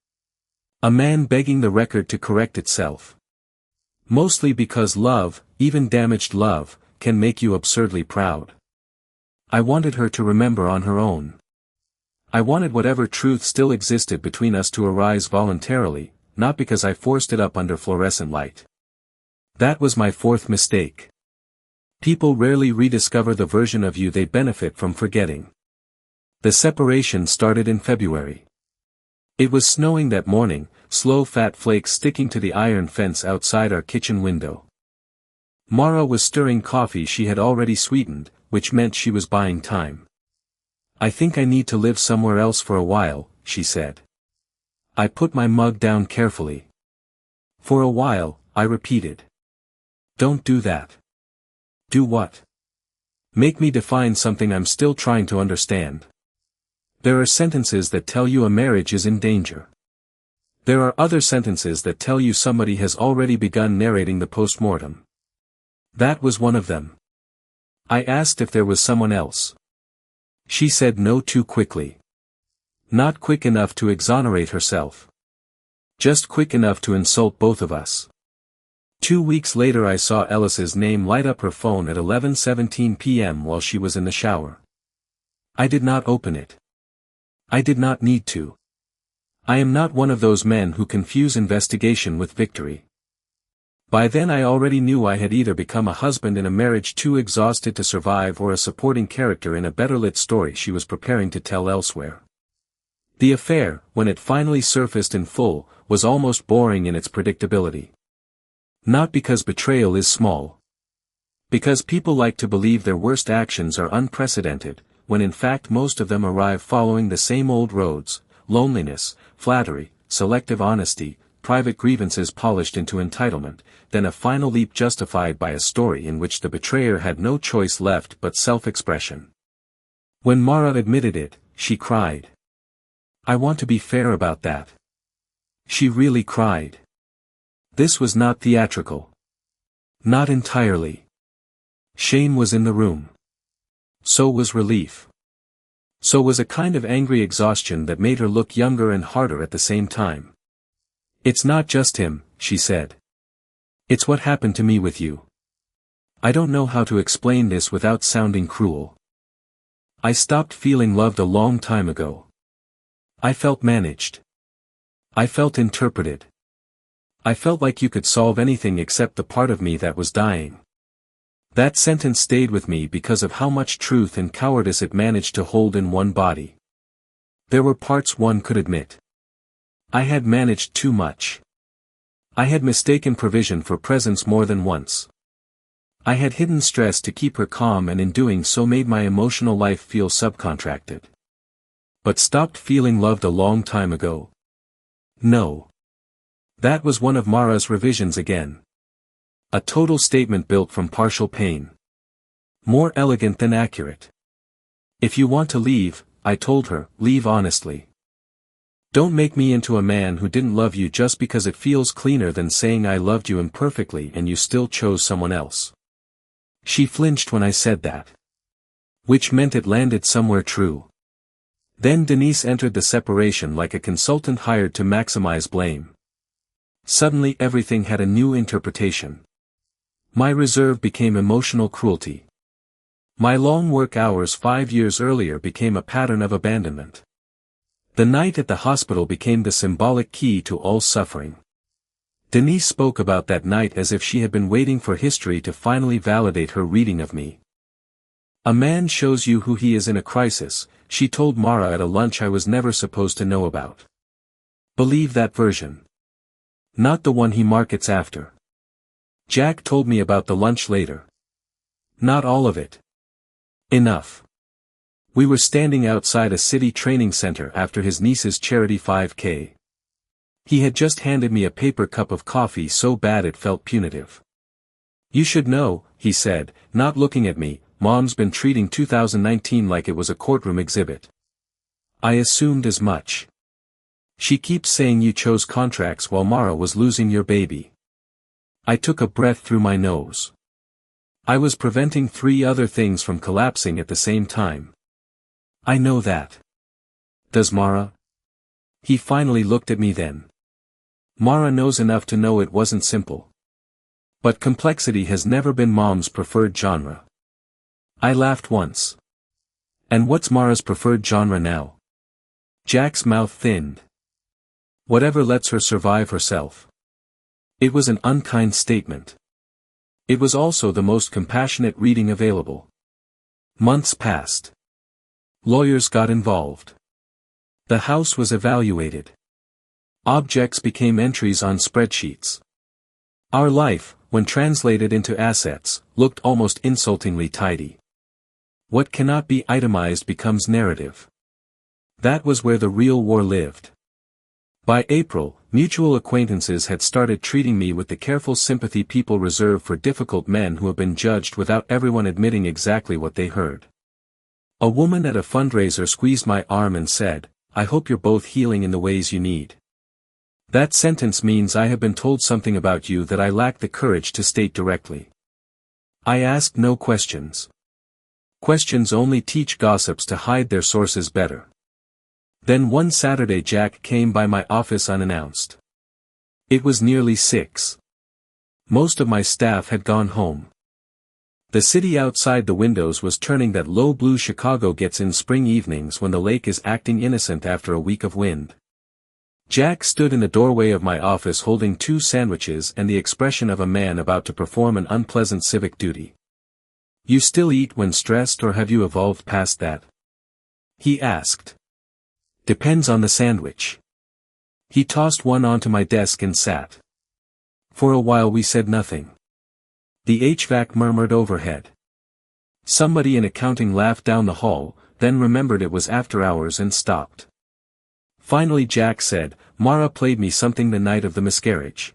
A man begging the record to correct itself. Mostly because love, even damaged love, can make you absurdly proud. I wanted her to remember on her own. I wanted whatever truth still existed between us to arise voluntarily, not because I forced it up under fluorescent light. That was my fourth mistake. People rarely rediscover the version of you they benefit from forgetting. The separation started in February. It was snowing that morning, slow fat flakes sticking to the iron fence outside our kitchen window. Mara was stirring coffee she had already sweetened, which meant she was buying time. I think I need to live somewhere else for a while, she said. I put my mug down carefully. For a while, I repeated. Don't do that. Do what? Make me define something I'm still trying to understand. There are sentences that tell you a marriage is in danger. There are other sentences that tell you somebody has already begun narrating the postmortem. That was one of them. I asked if there was someone else. She said no too quickly. Not quick enough to exonerate herself. Just quick enough to insult both of us. 2 weeks later I saw Ellis's name light up her phone at 11:17 p.m. while she was in the shower. I did not open it. I did not need to. I am not one of those men who confuse investigation with victory. By then I already knew I had either become a husband in a marriage too exhausted to survive or a supporting character in a better-lit story she was preparing to tell elsewhere. The affair, when it finally surfaced in full, was almost boring in its predictability. Not because betrayal is small. Because people like to believe their worst actions are unprecedented, when in fact most of them arrive following the same old roads: loneliness, flattery, selective honesty, private grievances polished into entitlement, then a final leap justified by a story in which the betrayer had no choice left but self-expression. When Mara admitted it, she cried. I want to be fair about that. She really cried. This was not theatrical. Not entirely. Shame was in the room. So was relief. So was a kind of angry exhaustion that made her look younger and harder at the same time. It's not just him, she said. It's what happened to me with you. I don't know how to explain this without sounding cruel. I stopped feeling loved a long time ago. I felt managed. I felt interpreted. I felt like you could solve anything except the part of me that was dying. That sentence stayed with me because of how much truth and cowardice it managed to hold in one body. There were parts one could admit. I had managed too much. I had mistaken provision for presence more than once. I had hidden stress to keep her calm and in doing so made my emotional life feel subcontracted. But stopped feeling loved a long time ago. No. That was one of Mara's revisions again. A total statement built from partial pain. More elegant than accurate. If you want to leave, I told her, leave honestly. Don't make me into a man who didn't love you just because it feels cleaner than saying I loved you imperfectly and you still chose someone else. She flinched when I said that. Which meant it landed somewhere true. Then Denise entered the separation like a consultant hired to maximize blame. Suddenly everything had a new interpretation. My reserve became emotional cruelty. My long work hours 5 years earlier became a pattern of abandonment. The night at the hospital became the symbolic key to all suffering. Denise spoke about that night as if she had been waiting for history to finally validate her reading of me. A man shows you who he is in a crisis, she told Mara at a lunch I was never supposed to know about. Believe that version. Not the one he markets after. Jack told me about the lunch later. Not all of it. Enough. We were standing outside a city training center after his niece's charity 5K. He had just handed me a paper cup of coffee so bad it felt punitive. You should know, he said, not looking at me, Mom's been treating 2019 like it was a courtroom exhibit. I assumed as much. She keeps saying you chose contracts while Mara was losing your baby. I took a breath through my nose. I was preventing 3 other things from collapsing at the same time. I know that. Does Mara? He finally looked at me then. Mara knows enough to know it wasn't simple. But complexity has never been Mom's preferred genre. I laughed once. And what's Mara's preferred genre now? Jack's mouth thinned. Whatever lets her survive herself. It was an unkind statement. It was also the most compassionate reading available. Months passed. Lawyers got involved. The house was evaluated. Objects became entries on spreadsheets. Our life, when translated into assets, looked almost insultingly tidy. What cannot be itemized becomes narrative. That was where the real war lived. By April, mutual acquaintances had started treating me with the careful sympathy people reserve for difficult men who have been judged without everyone admitting exactly what they heard. A woman at a fundraiser squeezed my arm and said, I hope you're both healing in the ways you need. That sentence means I have been told something about you that I lack the courage to state directly. I asked no questions. Questions only teach gossips to hide their sources better. Then one Saturday Jack came by my office unannounced. It was nearly 6. Most of my staff had gone home. The city outside the windows was turning that low blue Chicago gets in spring evenings when the lake is acting innocent after a week of wind. Jack stood in the doorway of my office holding 2 sandwiches and the expression of a man about to perform an unpleasant civic duty. "You still eat when stressed, or have you evolved past that?" he asked. "Depends on the sandwich." He tossed one onto my desk and sat. For a while we said nothing. The HVAC murmured overhead. Somebody in accounting laughed down the hall, then remembered it was after hours and stopped. Finally Jack said, "Mara played me something the night of the miscarriage."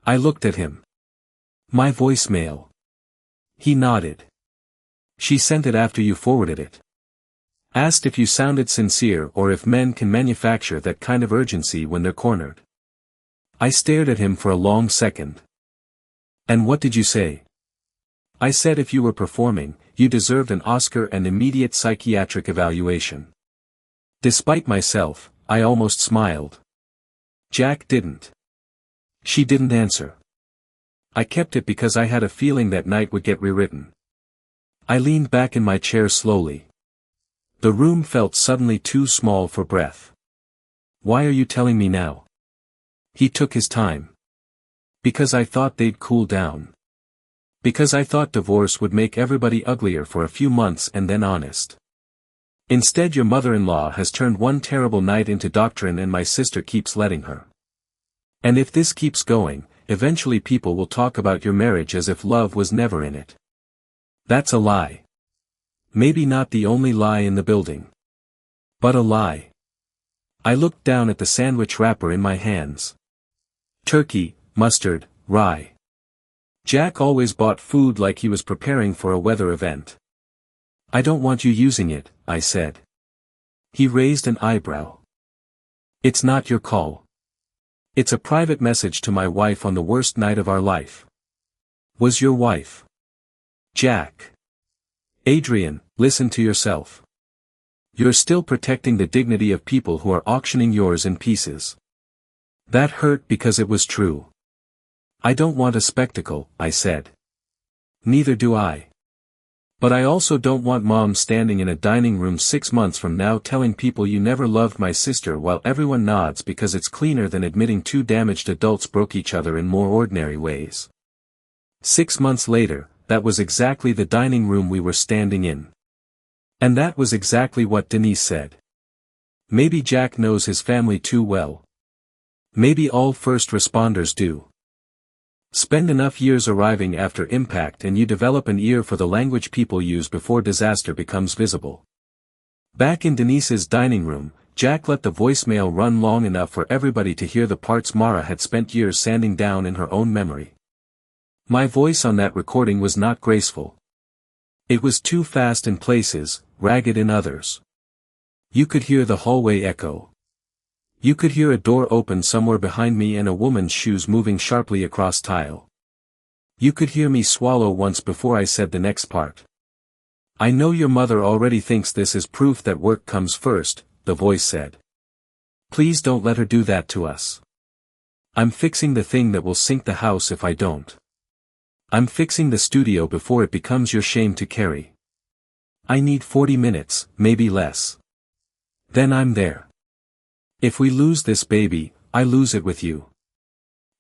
I looked at him. "My voicemail." He nodded. "She sent it after you forwarded it. Asked if you sounded sincere or if men can manufacture that kind of urgency when they're cornered." I stared at him for a long second. "And what did you say?" I said if you were performing, you deserved an Oscar and immediate psychiatric evaluation. Despite myself, I almost smiled. Jack didn't. She didn't answer. I kept it because I had a feeling that night would get rewritten. I leaned back in my chair slowly. The room felt suddenly too small for breath. "Why are you telling me now?" He took his time. "Because I thought they'd cool down. Because I thought divorce would make everybody uglier for a few months and then honest. Instead your mother-in-law has turned one terrible night into doctrine and my sister keeps letting her. And if this keeps going, eventually people will talk about your marriage as if love was never in it. That's a lie. Maybe not the only lie in the building. But a lie." I looked down at the sandwich wrapper in my hands. Turkey, mustard, rye. Jack always bought food like he was preparing for a weather event. "I don't want you using it," I said. He raised an eyebrow. "It's not your call. It's a private message to my wife on the worst night of our life." "Was your wife?" "Jack. Adrian, listen to yourself. You're still protecting the dignity of people who are auctioning yours in pieces." That hurt because it was true. "I don't want a spectacle," I said. "Neither do I. But I also don't want Mom standing in a dining room 6 months from now telling people you never loved my sister while everyone nods because it's cleaner than admitting 2 damaged adults broke each other in more ordinary ways." 6 months later, that was exactly the dining room we were standing in. And that was exactly what Denise said. Maybe Jack knows his family too well. Maybe all first responders do. Spend enough years arriving after impact and you develop an ear for the language people use before disaster becomes visible. Back in Denise's dining room, Jack let the voicemail run long enough for everybody to hear the parts Mara had spent years sanding down in her own memory. My voice on that recording was not graceful. It was too fast in places, ragged in others. You could hear the hallway echo. You could hear a door open somewhere behind me and a woman's shoes moving sharply across tile. You could hear me swallow once before I said the next part. "I know your mother already thinks this is proof that work comes first," the voice said. "Please don't let her do that to us. I'm fixing the thing that will sink the house if I don't. I'm fixing the studio before it becomes your shame to carry. I need 40 minutes, maybe less. Then I'm there. If we lose this baby, I lose it with you.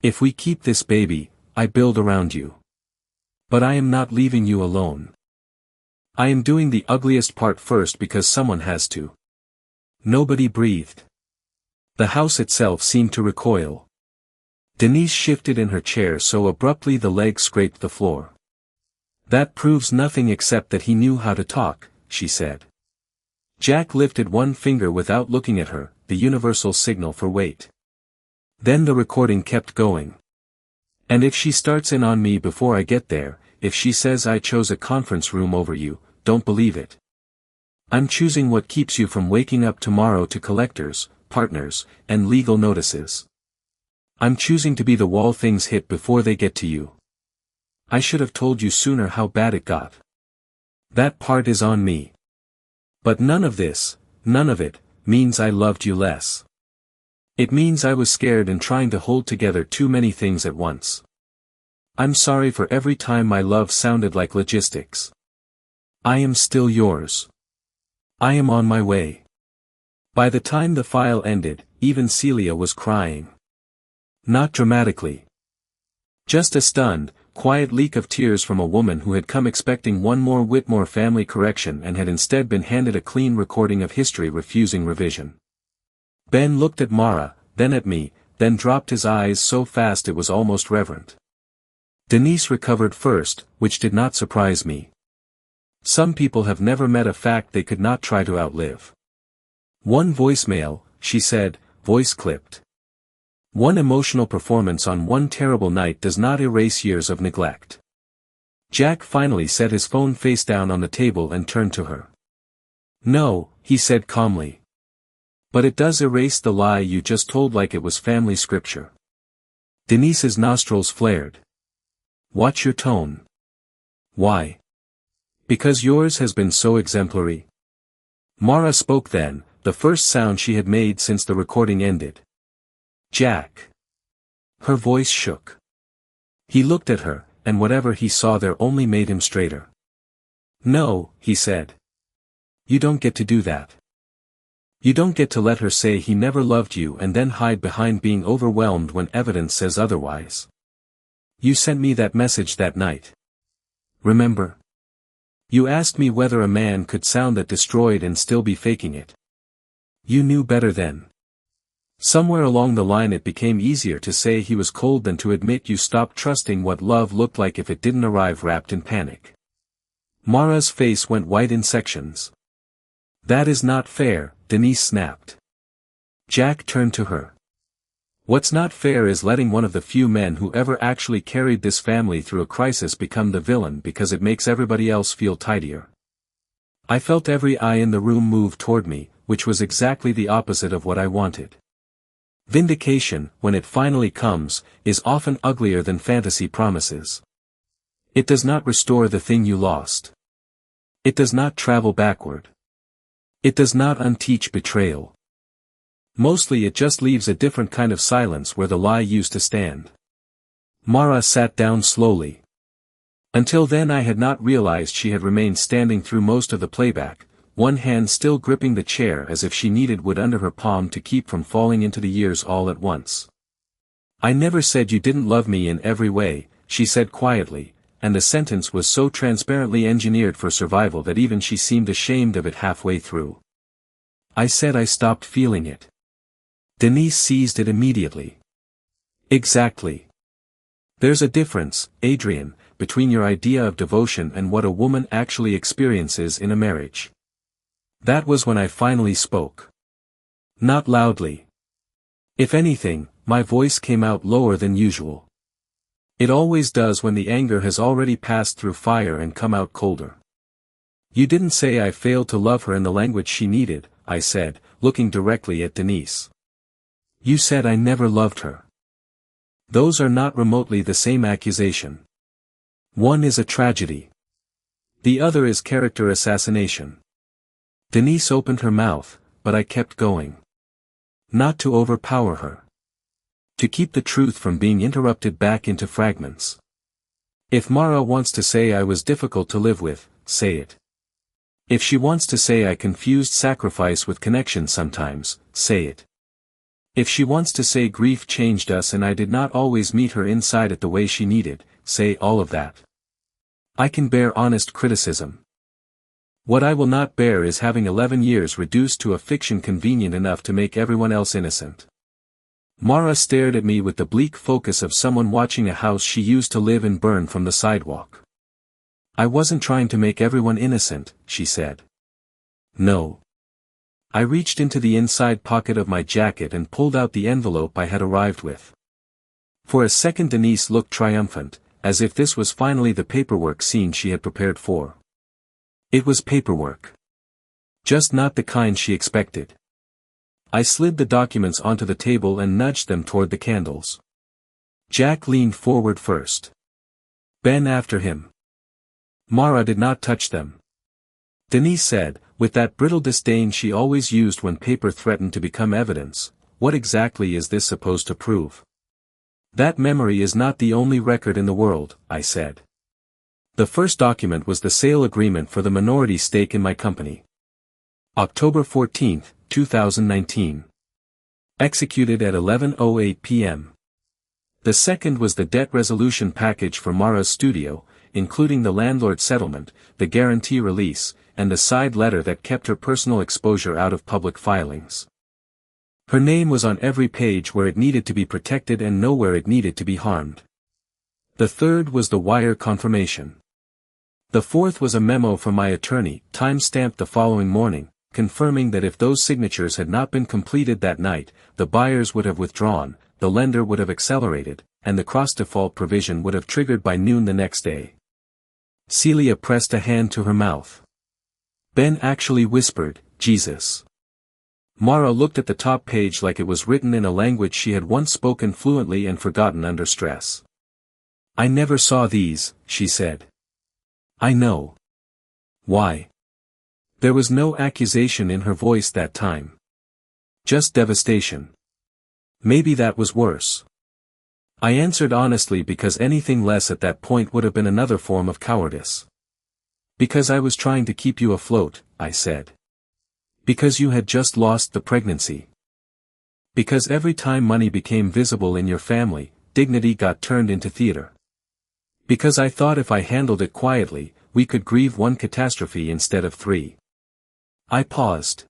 If we keep this baby, I build around you. But I am not leaving you alone. I am doing the ugliest part first because someone has to." Nobody breathed. The house itself seemed to recoil. Denise shifted in her chair so abruptly the leg scraped the floor. "That proves nothing except that he knew how to talk," she said. Jack lifted one finger without looking at her, the universal signal for wait. Then the recording kept going. "And if she starts in on me before I get there, if she says I chose a conference room over you, don't believe it. I'm choosing what keeps you from waking up tomorrow to collectors, partners, and legal notices. I'm choosing to be the wall things hit before they get to you. I should have told you sooner how bad it got. That part is on me. But none of this, none of it, means I loved you less. It means I was scared and trying to hold together too many things at once. I'm sorry for every time my love sounded like logistics. I am still yours. I am on my way. By the time the file ended, even Celia was crying. Not dramatically. Just a stunned, quiet leak of tears from a woman who had come expecting one more Whitmore family correction and had instead been handed a clean recording of history refusing revision. Ben looked at Mara, then at me, then dropped his eyes so fast it was almost reverent. Denise recovered first, which did not surprise me. Some people have never met a fact they could not try to outlive. One voicemail, she said, voice clipped. One emotional performance on one terrible night does not erase years of neglect. Jack finally set his phone face down on the table and turned to her. No, he said calmly. But it does erase the lie you just told like it was family scripture. Denise's nostrils flared. Watch your tone. Why? Because yours has been so exemplary. Mara spoke then, the first sound she had made since the recording ended. Jack. Her voice shook. He looked at her, and whatever he saw there only made him straighter. No, he said. You don't get to do that. You don't get to let her say he never loved you and then hide behind being overwhelmed when evidence says otherwise. You sent me that message that night. Remember? You asked me whether a man could sound that destroyed and still be faking it. You knew better then. Somewhere along the line it became easier to say he was cold than to admit you stopped trusting what love looked like if it didn't arrive wrapped in panic. Mara's face went white in sections. That is not fair, Denise snapped. Jack turned to her. What's not fair is letting one of the few men who ever actually carried this family through a crisis become the villain because it makes everybody else feel tidier. I felt every eye in the room move toward me, which was exactly the opposite of what I wanted. Vindication, when it finally comes, is often uglier than fantasy promises. It does not restore the thing you lost. It does not travel backward. It does not unteach betrayal. Mostly it just leaves a different kind of silence where the lie used to stand. Mara sat down slowly. Until then I had not realized she had remained standing through most of the playback, one hand still gripping the chair as if she needed wood under her palm to keep from falling into the years all at once. I never said you didn't love me in every way, she said quietly, and the sentence was so transparently engineered for survival that even she seemed ashamed of it halfway through. I said I stopped feeling it. Denise seized it immediately. Exactly. There's a difference, Adrian, between your idea of devotion and what a woman actually experiences in a marriage. That was when I finally spoke. Not loudly. If anything, my voice came out lower than usual. It always does when the anger has already passed through fire and come out colder. You didn't say I failed to love her in the language she needed, I said, looking directly at Denise. You said I never loved her. Those are not remotely the same accusation. One is a tragedy. The other is character assassination. Denise opened her mouth, but I kept going. Not to overpower her. To keep the truth from being interrupted back into fragments. If Mara wants to say I was difficult to live with, say it. If she wants to say I confused sacrifice with connection sometimes, say it. If she wants to say grief changed us and I did not always meet her inside it the way she needed, say all of that. I can bear honest criticism. What I will not bear is having 11 years reduced to a fiction convenient enough to make everyone else innocent. Mara stared at me with the bleak focus of someone watching a house she used to live in burn from the sidewalk. I wasn't trying to make everyone innocent, she said. No. I reached into the inside pocket of my jacket and pulled out the envelope I had arrived with. For a second Denise looked triumphant, as if this was finally the paperwork scene she had prepared for. It was paperwork. Just not the kind she expected. I slid the documents onto the table and nudged them toward the candles. Jack leaned forward first. Ben after him. Mara did not touch them. Denise said, with that brittle disdain she always used when paper threatened to become evidence, what exactly is this supposed to prove? That memory is not the only record in the world, I said. The first document was the sale agreement for the minority stake in my company. October 14, 2019. Executed at 11:08 p.m. The second was the debt resolution package for Mara's studio, including the landlord settlement, the guarantee release, and a side letter that kept her personal exposure out of public filings. Her name was on every page where it needed to be protected and nowhere it needed to be harmed. The third was the wire confirmation. The fourth was a memo from my attorney, time-stamped the following morning, confirming that if those signatures had not been completed that night, the buyers would have withdrawn, the lender would have accelerated, and the cross-default provision would have triggered by noon the next day. Celia pressed a hand to her mouth. Ben actually whispered, "Jesus." Mara looked at the top page like it was written in a language she had once spoken fluently and forgotten under stress. "I never saw these," she said. "I know." "Why?" There was no accusation in her voice that time. Just devastation. Maybe that was worse. I answered honestly because anything less at that point would have been another form of cowardice. "Because I was trying to keep you afloat," I said. "Because you had just lost the pregnancy. Because every time money became visible in your family, dignity got turned into theater. Because I thought if I handled it quietly, we could grieve one catastrophe instead of three." I paused.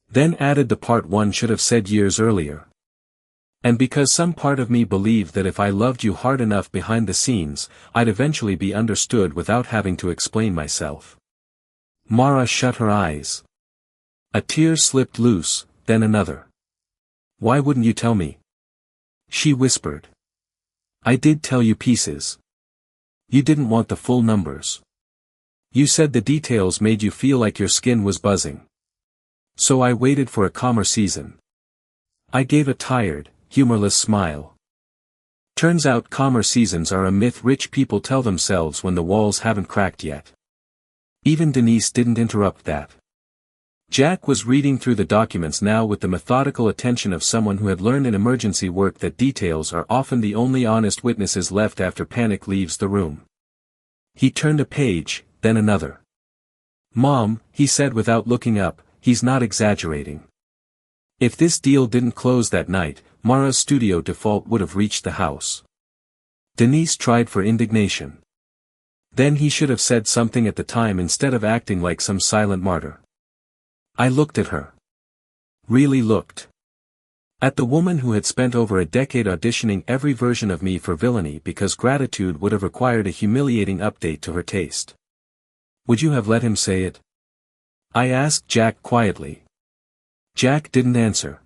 Then added the part one should have said years earlier. "And because some part of me believed that if I loved you hard enough behind the scenes, I'd eventually be understood without having to explain myself." Mara shut her eyes. A tear slipped loose, then another. "Why wouldn't you tell me?" she whispered. "I did tell you pieces. You didn't want the full numbers. You said the details made you feel like your skin was buzzing. So I waited for a calmer season." I gave a tired, humorless smile. Turns out calmer seasons are a myth rich people tell themselves when the walls haven't cracked yet. Even Denise didn't interrupt that. Jack was reading through the documents now with the methodical attention of someone who had learned in emergency work that details are often the only honest witnesses left after panic leaves the room. He turned a page, then another. "Mom," he said without looking up, "he's not exaggerating. If this deal didn't close that night, Mara's studio default would have reached the house." Denise tried for indignation. Then he should have said something at the time instead of acting like some silent martyr. I looked at her. Really looked. At the woman who had spent over a decade auditioning every version of me for villainy because gratitude would have required a humiliating update to her taste. "Would you have let him say it?" I asked Jack quietly. Jack didn't answer.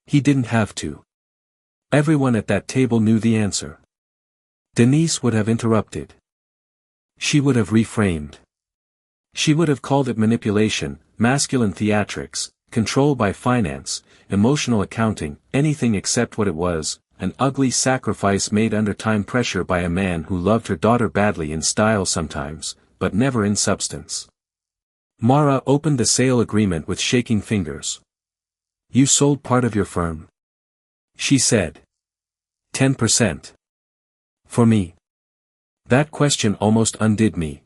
He didn't have to. Everyone at that table knew the answer. Denise would have interrupted. She would have reframed. She would have called it manipulation, masculine theatrics, control by finance, emotional accounting, anything except what it was, an ugly sacrifice made under time pressure by a man who loved her daughter badly in style sometimes, but never in substance. Mara opened the sale agreement with shaking fingers. "You sold part of your firm?" she said. 10%. For me. That question almost undid me.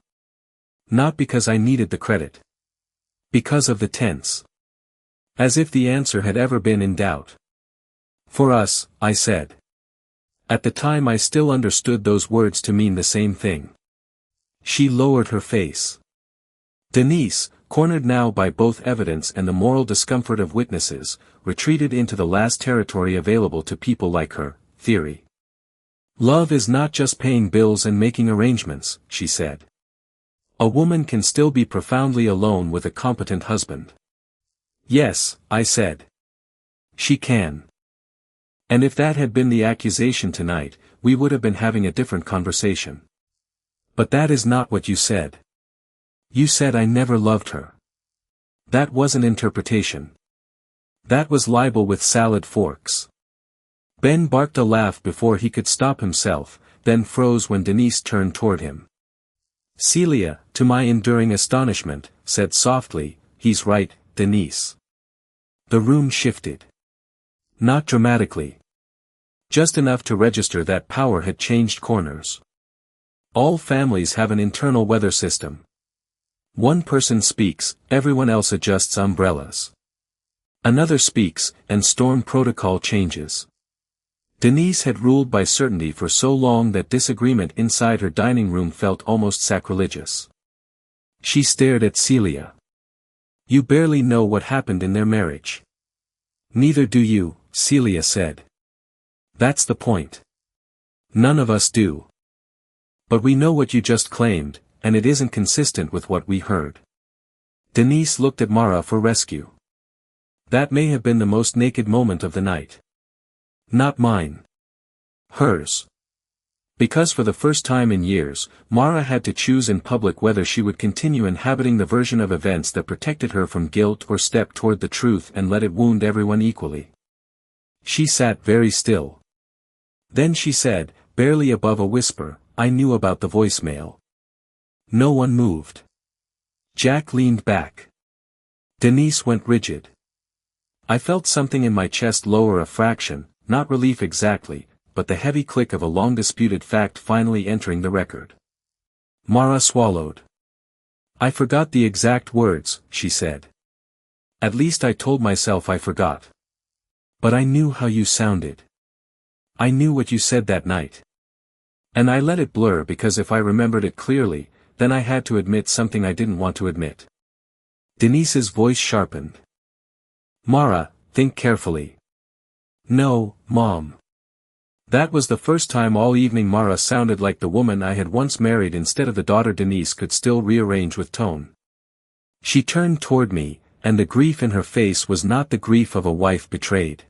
Not because I needed the credit. Because of the tense. As if the answer had ever been in doubt. "For us," I said. At the time I still understood those words to mean the same thing. She lowered her face. Denise, cornered now by both evidence and the moral discomfort of witnesses, retreated into the last territory available to people like her, theory. "Love is not just paying bills and making arrangements," she said. "A woman can still be profoundly alone with a competent husband." "Yes," I said. "She can." And if that had been the accusation tonight, we would have been having a different conversation. But that is not what you said. You said I never loved her. That wasn't interpretation. That was libel with salad forks. Ben barked a laugh before he could stop himself, then froze when Denise turned toward him. Celia, to my enduring astonishment, said softly, "He's right, Denise." The room shifted. Not dramatically. Just enough to register that power had changed corners. All families have an internal weather system. One person speaks, everyone else adjusts umbrellas. Another speaks, and storm protocol changes. Denise had ruled by certainty for so long that disagreement inside her dining room felt almost sacrilegious. She stared at Celia. "You barely know what happened in their marriage." "Neither do you," Celia said. "That's the point. None of us do. But we know what you just claimed, and it isn't consistent with what we heard." Denise looked at Mara for rescue. "That may have been the most naked moment of the night. Not mine. Hers." Because for the first time in years, Mara had to choose in public whether she would continue inhabiting the version of events that protected her from guilt or step toward the truth and let it wound everyone equally. She sat very still. Then she said, barely above a whisper, "I knew about the voicemail." No one moved. Jack leaned back. Denise went rigid. I felt something in my chest lower a fraction, not relief exactly, but the heavy click of a long-disputed fact finally entering the record. Mara swallowed. "I forgot the exact words," she said. "At least I told myself I forgot. But I knew how you sounded. I knew what you said that night. And I let it blur because if I remembered it clearly, then I had to admit something I didn't want to admit." Denise's voice sharpened. "Mara, think carefully." "No, Mom." That was the first time all evening Mara sounded like the woman I had once married instead of the daughter Denise could still rearrange with tone. She turned toward me, and the grief in her face was not the grief of a wife betrayed.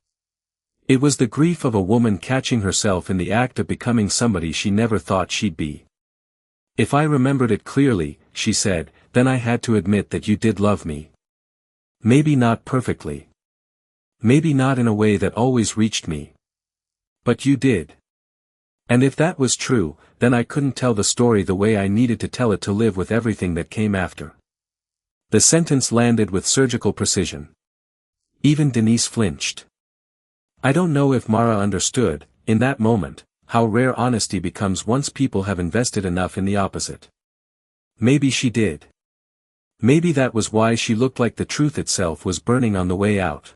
It was the grief of a woman catching herself in the act of becoming somebody she never thought she'd be. "If I remembered it clearly," she said, "then I had to admit that you did love me. Maybe not perfectly. Maybe not in a way that always reached me. But you did. And if that was true, then I couldn't tell the story the way I needed to tell it to live with everything that came after." The sentence landed with surgical precision. Even Denise flinched. I don't know if Mara understood, in that moment, how rare honesty becomes once people have invested enough in the opposite. Maybe she did. Maybe that was why she looked like the truth itself was burning on the way out.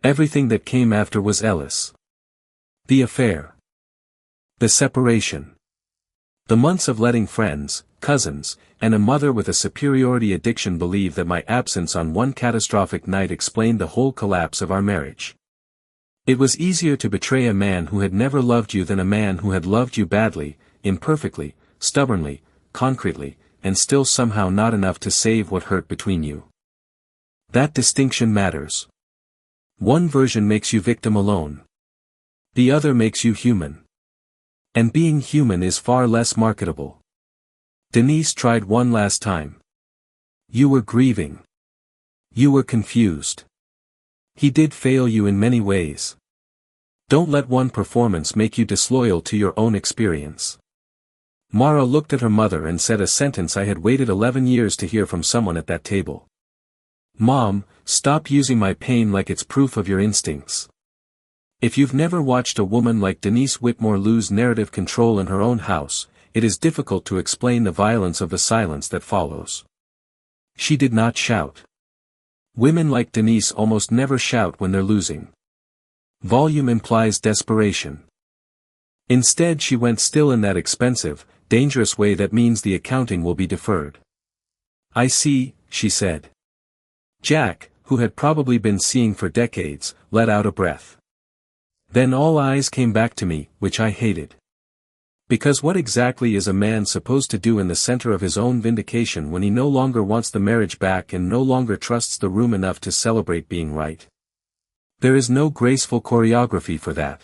Everything that came after was Ellis. The affair. The separation. The months of letting friends, cousins, and a mother with a superiority addiction believe that my absence on one catastrophic night explained the whole collapse of our marriage. It was easier to betray a man who had never loved you than a man who had loved you badly, imperfectly, stubbornly, concretely, and still somehow not enough to save what hurt between you. That distinction matters. One version makes you victim alone. The other makes you human. And being human is far less marketable. Denise tried one last time. "You were grieving. You were confused. He did fail you in many ways. Don't let one performance make you disloyal to your own experience." Mara looked at her mother and said a sentence I had waited 11 years to hear from someone at that table. "Mom, stop using my pain like it's proof of your instincts. If you've never watched a woman like Denise Whitmore lose narrative control in her own house, it is difficult to explain the violence of the silence that follows." She did not shout. Women like Denise almost never shout when they're losing. Volume implies desperation. Instead she went still in that expensive, dangerous way that means the accounting will be deferred. "I see," she said. Jack, who had probably been seeing for decades, let out a breath. Then all eyes came back to me, which I hated. Because what exactly is a man supposed to do in the center of his own vindication when he no longer wants the marriage back and no longer trusts the room enough to celebrate being right? There is no graceful choreography for that.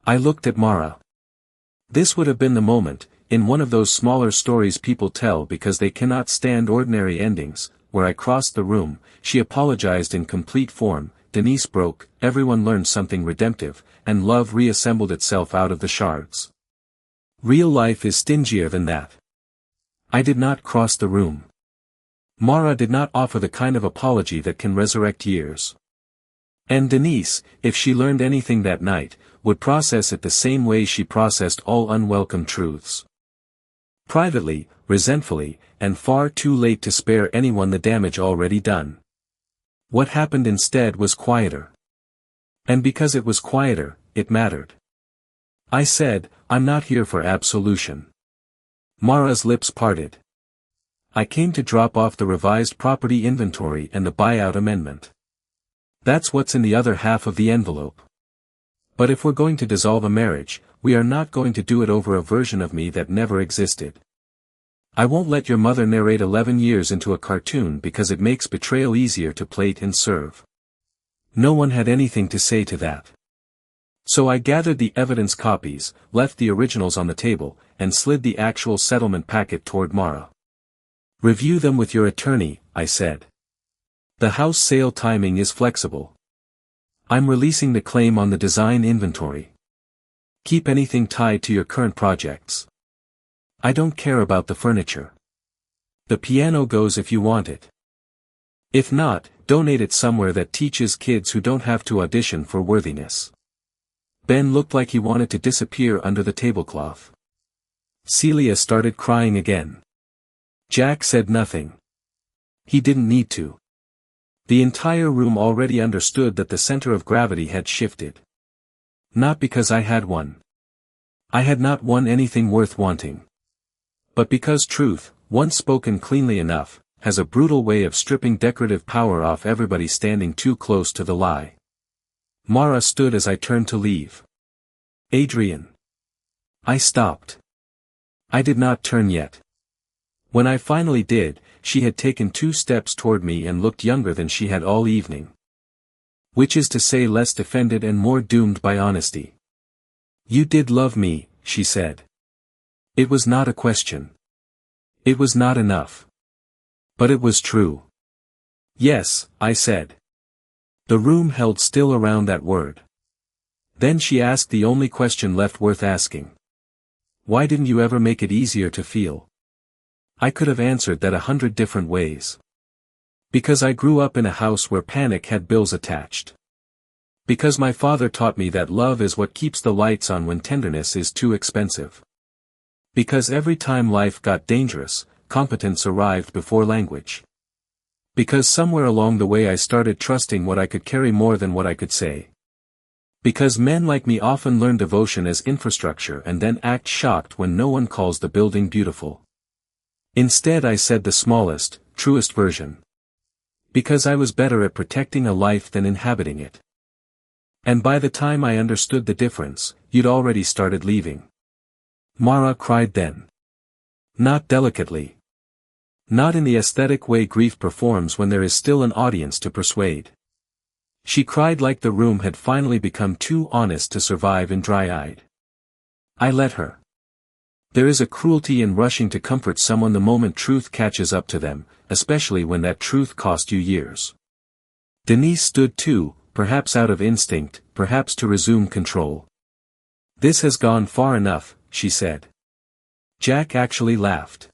I looked at Mara. This would have been the moment, in one of those smaller stories people tell because they cannot stand ordinary endings, where I crossed the room, she apologized in complete form, Denise broke, everyone learned something redemptive, and love reassembled itself out of the shards. Real life is stingier than that. I did not cross the room. Mara did not offer the kind of apology that can resurrect years. And Denise, if she learned anything that night, would process it the same way she processed all unwelcome truths. Privately, resentfully, and far too late to spare anyone the damage already done. What happened instead was quieter. And because it was quieter, it mattered. I said, I'm not here for absolution. Mara's lips parted. I came to drop off the revised property inventory and the buyout amendment. That's what's in the other half of the envelope. But if we're going to dissolve a marriage, we are not going to do it over a version of me that never existed. I won't let your mother narrate 11 years into a cartoon because it makes betrayal easier to plate and serve. No one had anything to say to that. So I gathered the evidence copies, left the originals on the table, and slid the actual settlement packet toward Mara. Review them with your attorney, I said. The house sale timing is flexible. I'm releasing the claim on the design inventory. Keep anything tied to your current projects. I don't care about the furniture. The piano goes if you want it. If not, donate it somewhere that teaches kids who don't have to audition for worthiness. Ben looked like he wanted to disappear under the tablecloth. Celia started crying again. Jack said nothing. He didn't need to. The entire room already understood that the center of gravity had shifted. Not because I had won. I had not won anything worth wanting. But because truth, once spoken cleanly enough, has a brutal way of stripping decorative power off everybody standing too close to the lie. Mara stood as I turned to leave. Adrian. I stopped. I did not turn yet. When I finally did, she had taken 2 steps toward me and looked younger than she had all evening. Which is to say less defended and more doomed by honesty. You did love me, she said. It was not a question. It was not enough. But it was true. Yes, I said. The room held still around that word. Then she asked the only question left worth asking. Why didn't you ever make it easier to feel? I could have answered that 100 different ways. Because I grew up in a house where panic had bills attached. Because my father taught me that love is what keeps the lights on when tenderness is too expensive. Because every time life got dangerous, competence arrived before language. Because somewhere along the way I started trusting what I could carry more than what I could say. Because men like me often learn devotion as infrastructure and then act shocked when no one calls the building beautiful. Instead I said the smallest, truest version. Because I was better at protecting a life than inhabiting it. And by the time I understood the difference, you'd already started leaving. Mara cried then. Not delicately. Not in the aesthetic way grief performs when there is still an audience to persuade. She cried like the room had finally become too honest to survive in dry-eyed. I let her. There is a cruelty in rushing to comfort someone the moment truth catches up to them, especially when that truth cost you years. Denise stood too, perhaps out of instinct, perhaps to resume control. This has gone far enough, she said. Jack actually laughed.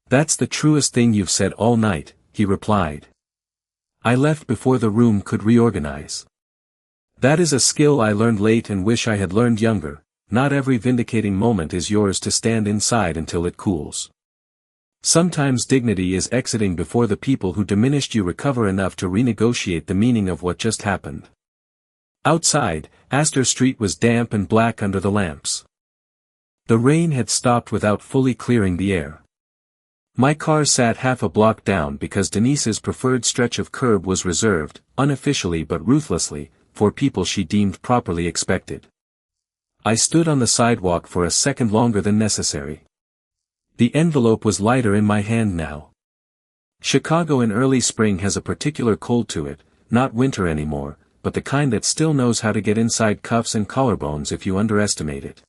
That's the truest thing you've said all night, he replied. I left before the room could reorganize. That is a skill I learned late and wish I had learned younger. Not every vindicating moment is yours to stand inside until it cools. Sometimes dignity is exiting before the people who diminished you recover enough to renegotiate the meaning of what just happened. Outside, Astor Street was damp and black under the lamps. The rain had stopped without fully clearing the air. My car sat half a block down because Denise's preferred stretch of curb was reserved, unofficially but ruthlessly, for people she deemed properly expected. I stood on the sidewalk for a second longer than necessary. The envelope was lighter in my hand now. Chicago in early spring has a particular cold to it, not winter anymore, but the kind that still knows how to get inside cuffs and collarbones if you underestimate it.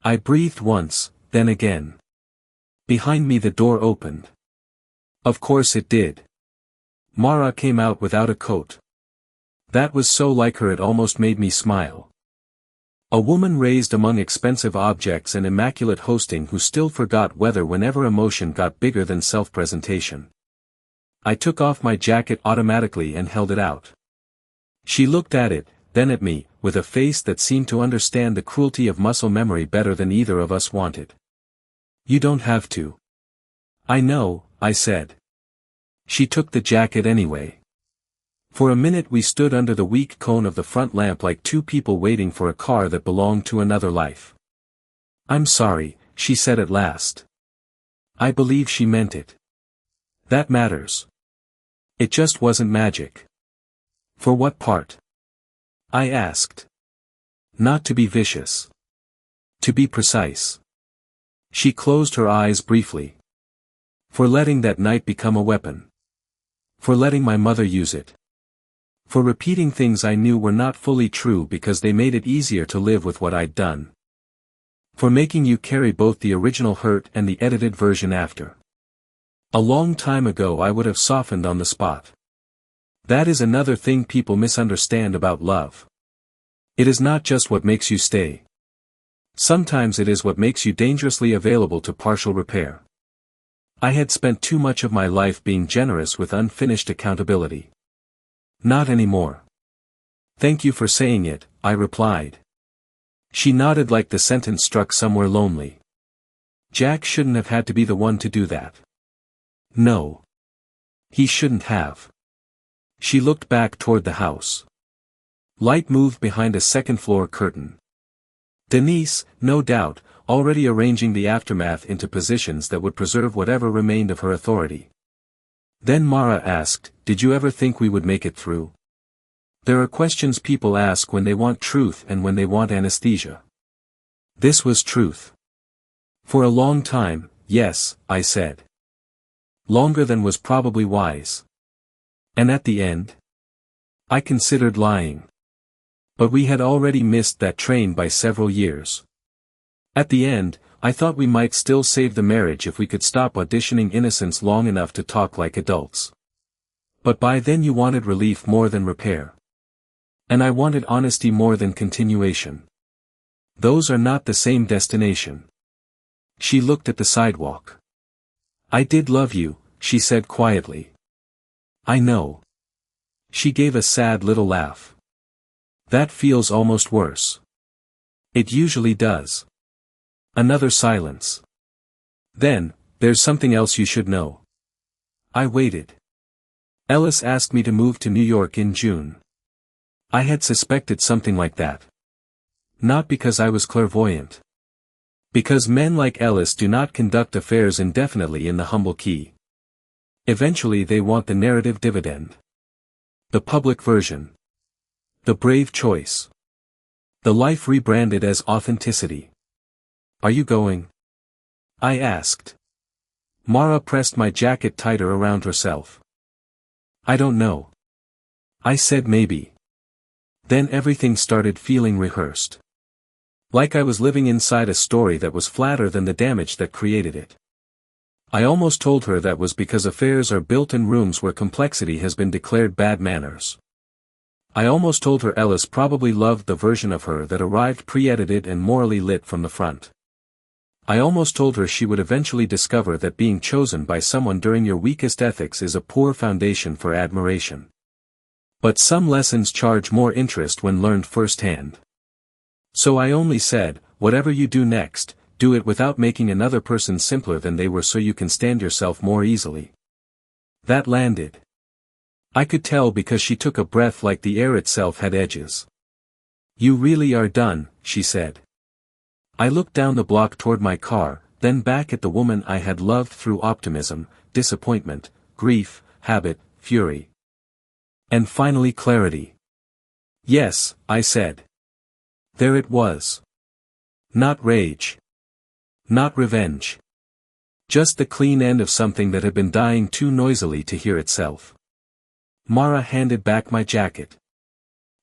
I breathed once, then again. Behind me the door opened. Of course it did. Mara came out without a coat. That was so like her it almost made me smile. A woman raised among expensive objects and immaculate hosting who still forgot weather whenever emotion got bigger than self-presentation. I took off my jacket automatically and held it out. She looked at it, then at me, with a face that seemed to understand the cruelty of muscle memory better than either of us wanted. You don't have to. I know, I said. She took the jacket anyway. For a minute we stood under the weak cone of the front lamp like two people waiting for a car that belonged to another life. I'm sorry, she said at last. I believe she meant it. That matters. It just wasn't magic. For what part? I asked. Not to be vicious. To be precise. She closed her eyes briefly. For letting that night become a weapon. For letting my mother use it. For repeating things I knew were not fully true because they made it easier to live with what I'd done. For making you carry both the original hurt and the edited version after. A long time ago I would have softened on the spot. That is another thing people misunderstand about love. It is not just what makes you stay. Sometimes it is what makes you dangerously available to partial repair. I had spent too much of my life being generous with unfinished accountability. Not anymore. Thank you for saying it, I replied. She nodded like the sentence struck somewhere lonely. Jack shouldn't have had to be the one to do that. No. He shouldn't have. She looked back toward the house. Light moved behind a second-floor curtain. Denise, no doubt, already arranging the aftermath into positions that would preserve whatever remained of her authority. Then Mara asked, did you ever think we would make it through? There are questions people ask when they want truth and when they want anesthesia. This was truth. For a long time, yes, I said. Longer than was probably wise. And at the end? I considered lying. But we had already missed that train by several years. At the end, I thought we might still save the marriage if we could stop auditioning innocence long enough to talk like adults. But by then you wanted relief more than repair. And I wanted honesty more than continuation. Those are not the same destination. She looked at the sidewalk. I did love you, she said quietly. I know. She gave a sad little laugh. That feels almost worse. It usually does. Another silence. Then, there's something else you should know. I waited. Ellis asked me to move to New York in June. I had suspected something like that. Not because I was clairvoyant. Because men like Ellis do not conduct affairs indefinitely in the humble key. Eventually they want the narrative dividend. The public version. The brave choice. The life rebranded as authenticity. Are you going? I asked. Mara pressed my jacket tighter around herself. I don't know. I said maybe. Then everything started feeling rehearsed. Like I was living inside a story that was flatter than the damage that created it. I almost told her that was because affairs are built in rooms where complexity has been declared bad manners. I almost told her Ellis probably loved the version of her that arrived pre-edited and morally lit from the front. I almost told her she would eventually discover that being chosen by someone during your weakest ethics is a poor foundation for admiration. But some lessons charge more interest when learned firsthand. So I only said, whatever you do next, do it without making another person simpler than they were so you can stand yourself more easily. That landed. I could tell because she took a breath like the air itself had edges. You really are done, she said. I looked down the block toward my car, then back at the woman I had loved through optimism, disappointment, grief, habit, fury. And finally clarity. Yes, I said. There it was. Not rage. Not revenge. Just the clean end of something that had been dying too noisily to hear itself. Mara handed back my jacket.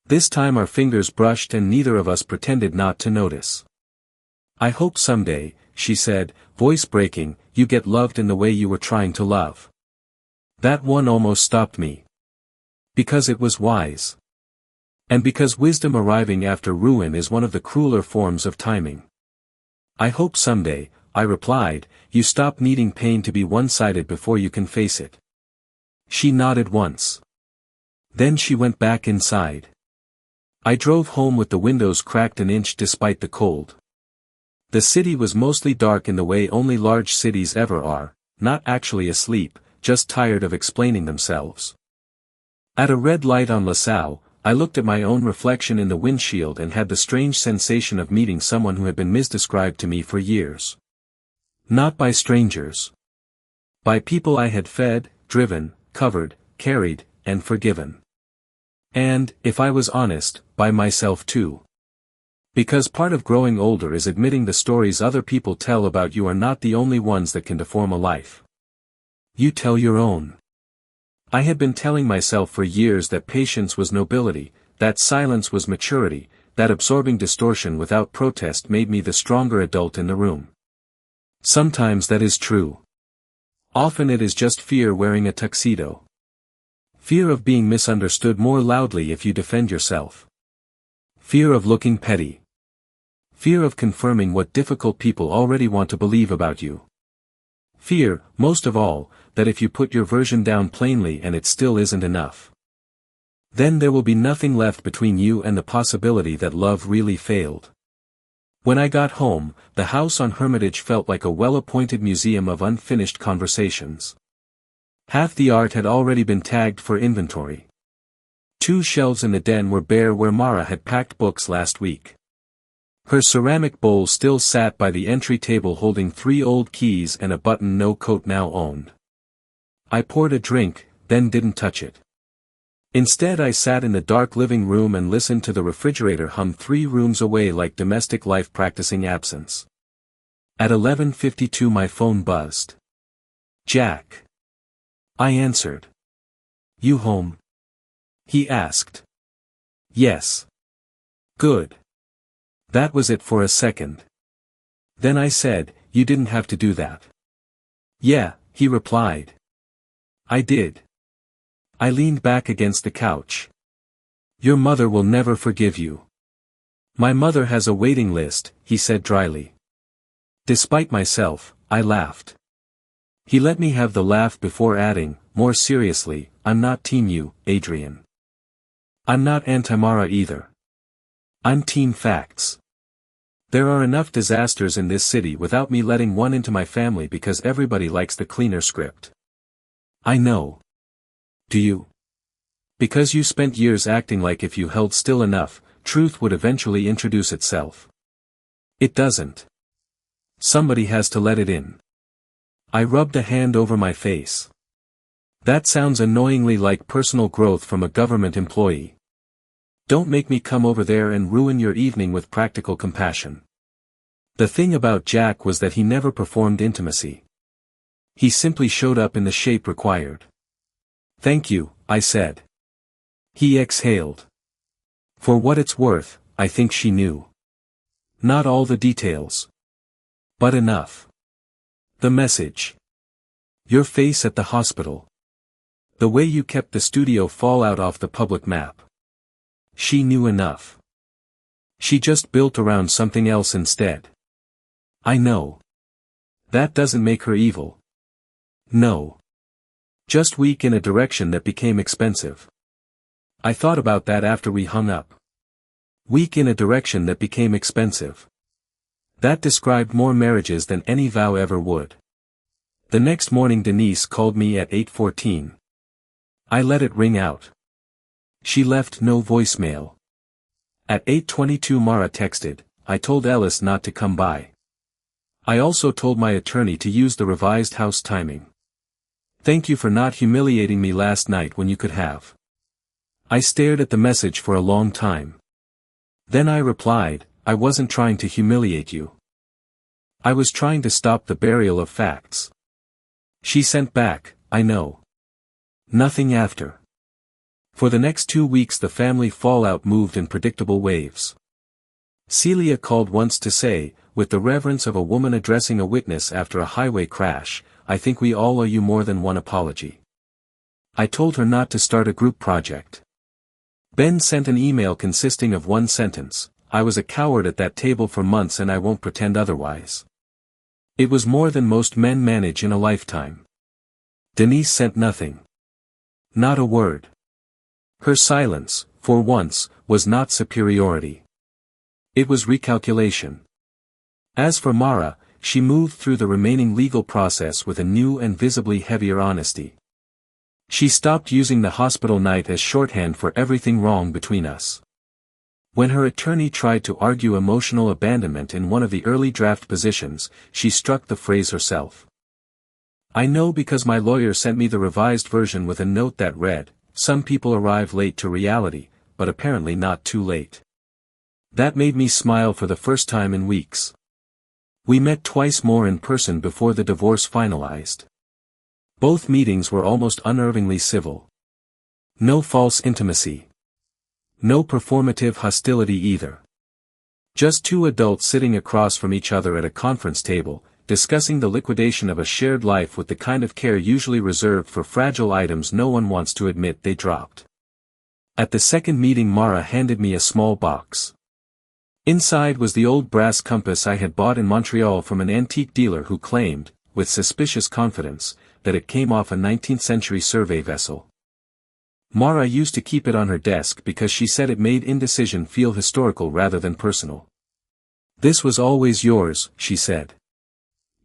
This time our fingers brushed and neither of us pretended not to notice. I hope someday, she said, voice breaking, you get loved in the way you were trying to love. That one almost stopped me. Because it was wise. And because wisdom arriving after ruin is one of the crueler forms of timing. I hope someday, I replied, you stop needing pain to be one-sided before you can face it. She nodded once. Then she went back inside. I drove home with the windows cracked an inch despite the cold. The city was mostly dark in the way only large cities ever are, not actually asleep, just tired of explaining themselves. At a red light on LaSalle, I looked at my own reflection in the windshield and had the strange sensation of meeting someone who had been misdescribed to me for years. Not by strangers. By people I had fed, driven, covered, carried, and forgiven. And, if I was honest, by myself too. Because part of growing older is admitting the stories other people tell about you are not the only ones that can deform a life. You tell your own. I had been telling myself for years that patience was nobility, that silence was maturity, that absorbing distortion without protest made me the stronger adult in the room. Sometimes that is true. Often it is just fear wearing a tuxedo. Fear of being misunderstood more loudly if you defend yourself. Fear of looking petty. Fear of confirming what difficult people already want to believe about you. Fear, most of all, that if you put your version down plainly and it still isn't enough, then there will be nothing left between you and the possibility that love really failed. When I got home, the house on Hermitage felt like a well-appointed museum of unfinished conversations. Half the art had already been tagged for inventory. 2 shelves in the den were bare where Mara had packed books last week. Her ceramic bowl still sat by the entry table holding 3 old keys and a button no coat now owned. I poured a drink, then didn't touch it. Instead I sat in the dark living room and listened to the refrigerator hum 3 rooms away like domestic life practicing absence. At 11:52 my phone buzzed. Jack. I answered. You home? He asked. Yes. Good. That was it for a second. Then I said, you didn't have to do that. Yeah, he replied. I did. I leaned back against the couch. Your mother will never forgive you. My mother has a waiting list, he said dryly. Despite myself, I laughed. He let me have the laugh before adding, more seriously, I'm not team you, Adrian. I'm not anti-Mara either. I'm team facts. There are enough disasters in this city without me letting one into my family because everybody likes the cleaner script. I know. Do you? Because you spent years acting like if you held still enough, truth would eventually introduce itself. It doesn't. Somebody has to let it in. I rubbed a hand over my face. That sounds annoyingly like personal growth from a government employee. Don't make me come over there and ruin your evening with practical compassion. The thing about Jack was that he never performed intimacy. He simply showed up in the shape required. Thank you, I said. He exhaled. For what it's worth, I think she knew. Not all the details. But enough. The message. Your face at the hospital. The way you kept the studio fallout off the public map. She knew enough. She just built around something else instead. I know. That doesn't make her evil. No. Just weak in a direction that became expensive. I thought about that after we hung up. Weak in a direction that became expensive. That described more marriages than any vow ever would. The next morning Denise called me at 8:14. I let it ring out. She left no voicemail. At 8:22 Mara texted, I told Ellis not to come by. I also told my attorney to use the revised house timing. Thank you for not humiliating me last night when you could have. I stared at the message for a long time. Then I replied, I wasn't trying to humiliate you. I was trying to stop the burial of facts. She sent back, I know. Nothing after. For the next 2 weeks the family fallout moved in predictable waves. Celia called once to say, with the reverence of a woman addressing a witness after a highway crash, I think we all owe you more than one apology. I told her not to start a group project. Ben sent an email consisting of one sentence, I was a coward at that table for months and I won't pretend otherwise. It was more than most men manage in a lifetime. Denise sent nothing. Not a word. Her silence, for once, was not superiority. It was recalculation. As for Mara, she moved through the remaining legal process with a new and visibly heavier honesty. She stopped using the hospital night as shorthand for everything wrong between us. When her attorney tried to argue emotional abandonment in one of the early draft positions, she struck the phrase herself. I know because my lawyer sent me the revised version with a note that read, "Some people arrive late to reality, but apparently not too late." That made me smile for the first time in weeks. We met twice more in person before the divorce finalized. Both meetings were almost unnervingly civil. No false intimacy. No performative hostility either. Just two adults sitting across from each other at a conference table, discussing the liquidation of a shared life with the kind of care usually reserved for fragile items no one wants to admit they dropped. At the second meeting, Mara handed me a small box. Inside was the old brass compass I had bought in Montreal from an antique dealer who claimed, with suspicious confidence, that it came off a 19th-century survey vessel. Mara used to keep it on her desk because she said it made indecision feel historical rather than personal. "This was always yours," she said.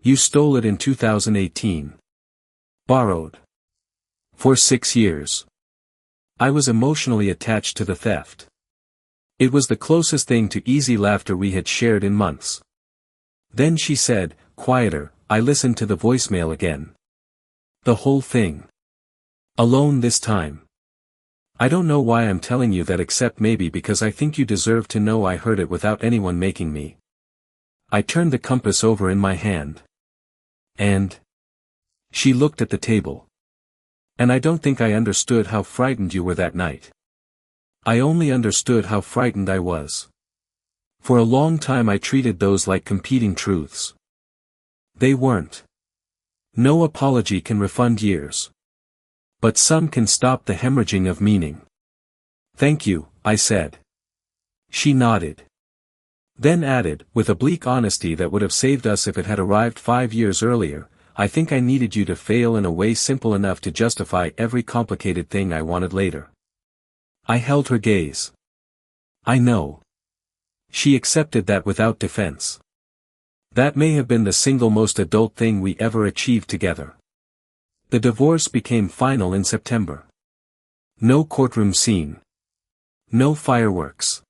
"You stole it in 2018. Borrowed. For 6 years." I was emotionally attached to the theft. It was the closest thing to easy laughter we had shared in months. Then she said, quieter, I listened to the voicemail again. The whole thing. Alone this time. "I don't know why I'm telling you that except maybe because I think you deserve to know I heard it without anyone making me." I turned the compass over in my hand. "And?" She looked at the table. "And I don't think I understood how frightened you were that night." I only understood how frightened I was. For a long time I treated those like competing truths. They weren't. No apology can refund years. But some can stop the hemorrhaging of meaning. "Thank you," I said. She nodded. Then added, with a bleak honesty that would have saved us if it had arrived 5 years earlier, "I think I needed you to fail in a way simple enough to justify every complicated thing I wanted later." I held her gaze. "I know." She accepted that without defense. That may have been the single most adult thing we ever achieved together. The divorce became final in September. No courtroom scene. No fireworks.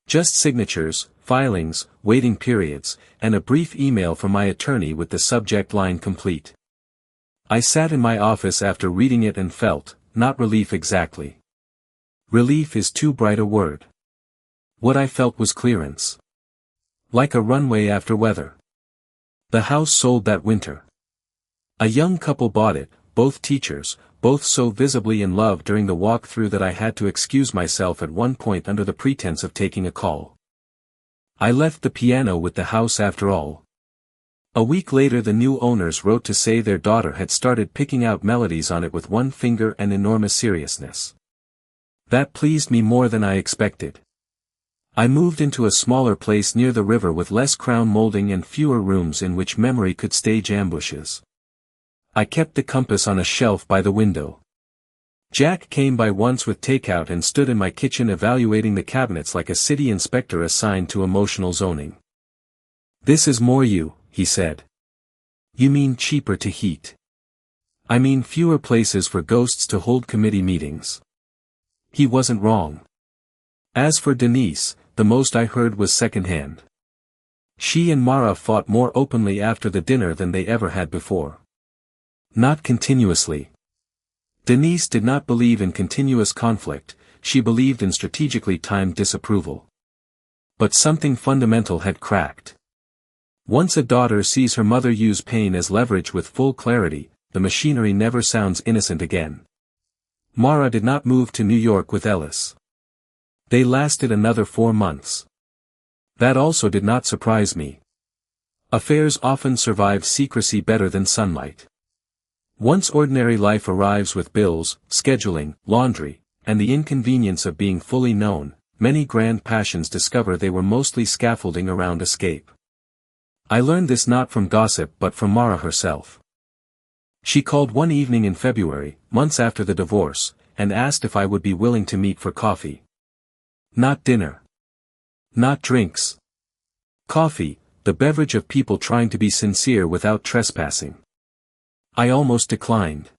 Just signatures, filings, waiting periods, and a brief email from my attorney with the subject line complete. I sat in my office after reading it and felt, not relief exactly. Relief is too bright a word. What I felt was clearance. Like a runway after weather. The house sold that winter. A young couple bought it, both teachers, both so visibly in love during the walk-through that I had to excuse myself at one point under the pretense of taking a call. I left the piano with the house after all. A week later the new owners wrote to say their daughter had started picking out melodies on it with one finger and enormous seriousness. That pleased me more than I expected. I moved into a smaller place near the river with less crown molding and fewer rooms in which memory could stage ambushes. I kept the compass on a shelf by the window. Jack came by once with takeout and stood in my kitchen evaluating the cabinets like a city inspector assigned to emotional zoning. "This is more you," he said. "You mean cheaper to heat. I mean fewer places for ghosts to hold committee meetings." He wasn't wrong. As for Denise, the most I heard was secondhand. She and Mara fought more openly after the dinner than they ever had before. Not continuously. Denise did not believe in continuous conflict, she believed in strategically timed disapproval. But something fundamental had cracked. Once a daughter sees her mother use pain as leverage with full clarity, the machinery never sounds innocent again. Mara did not move to New York with Ellis. They lasted another 4 months. That also did not surprise me. Affairs often survive secrecy better than sunlight. Once ordinary life arrives with bills, scheduling, laundry, and the inconvenience of being fully known, many grand passions discover they were mostly scaffolding around escape. I learned this not from gossip but from Mara herself. She called one evening in February, months after the divorce, and asked if I would be willing to meet for coffee. Not dinner. Not drinks. Coffee, the beverage of people trying to be sincere without trespassing. I almost declined.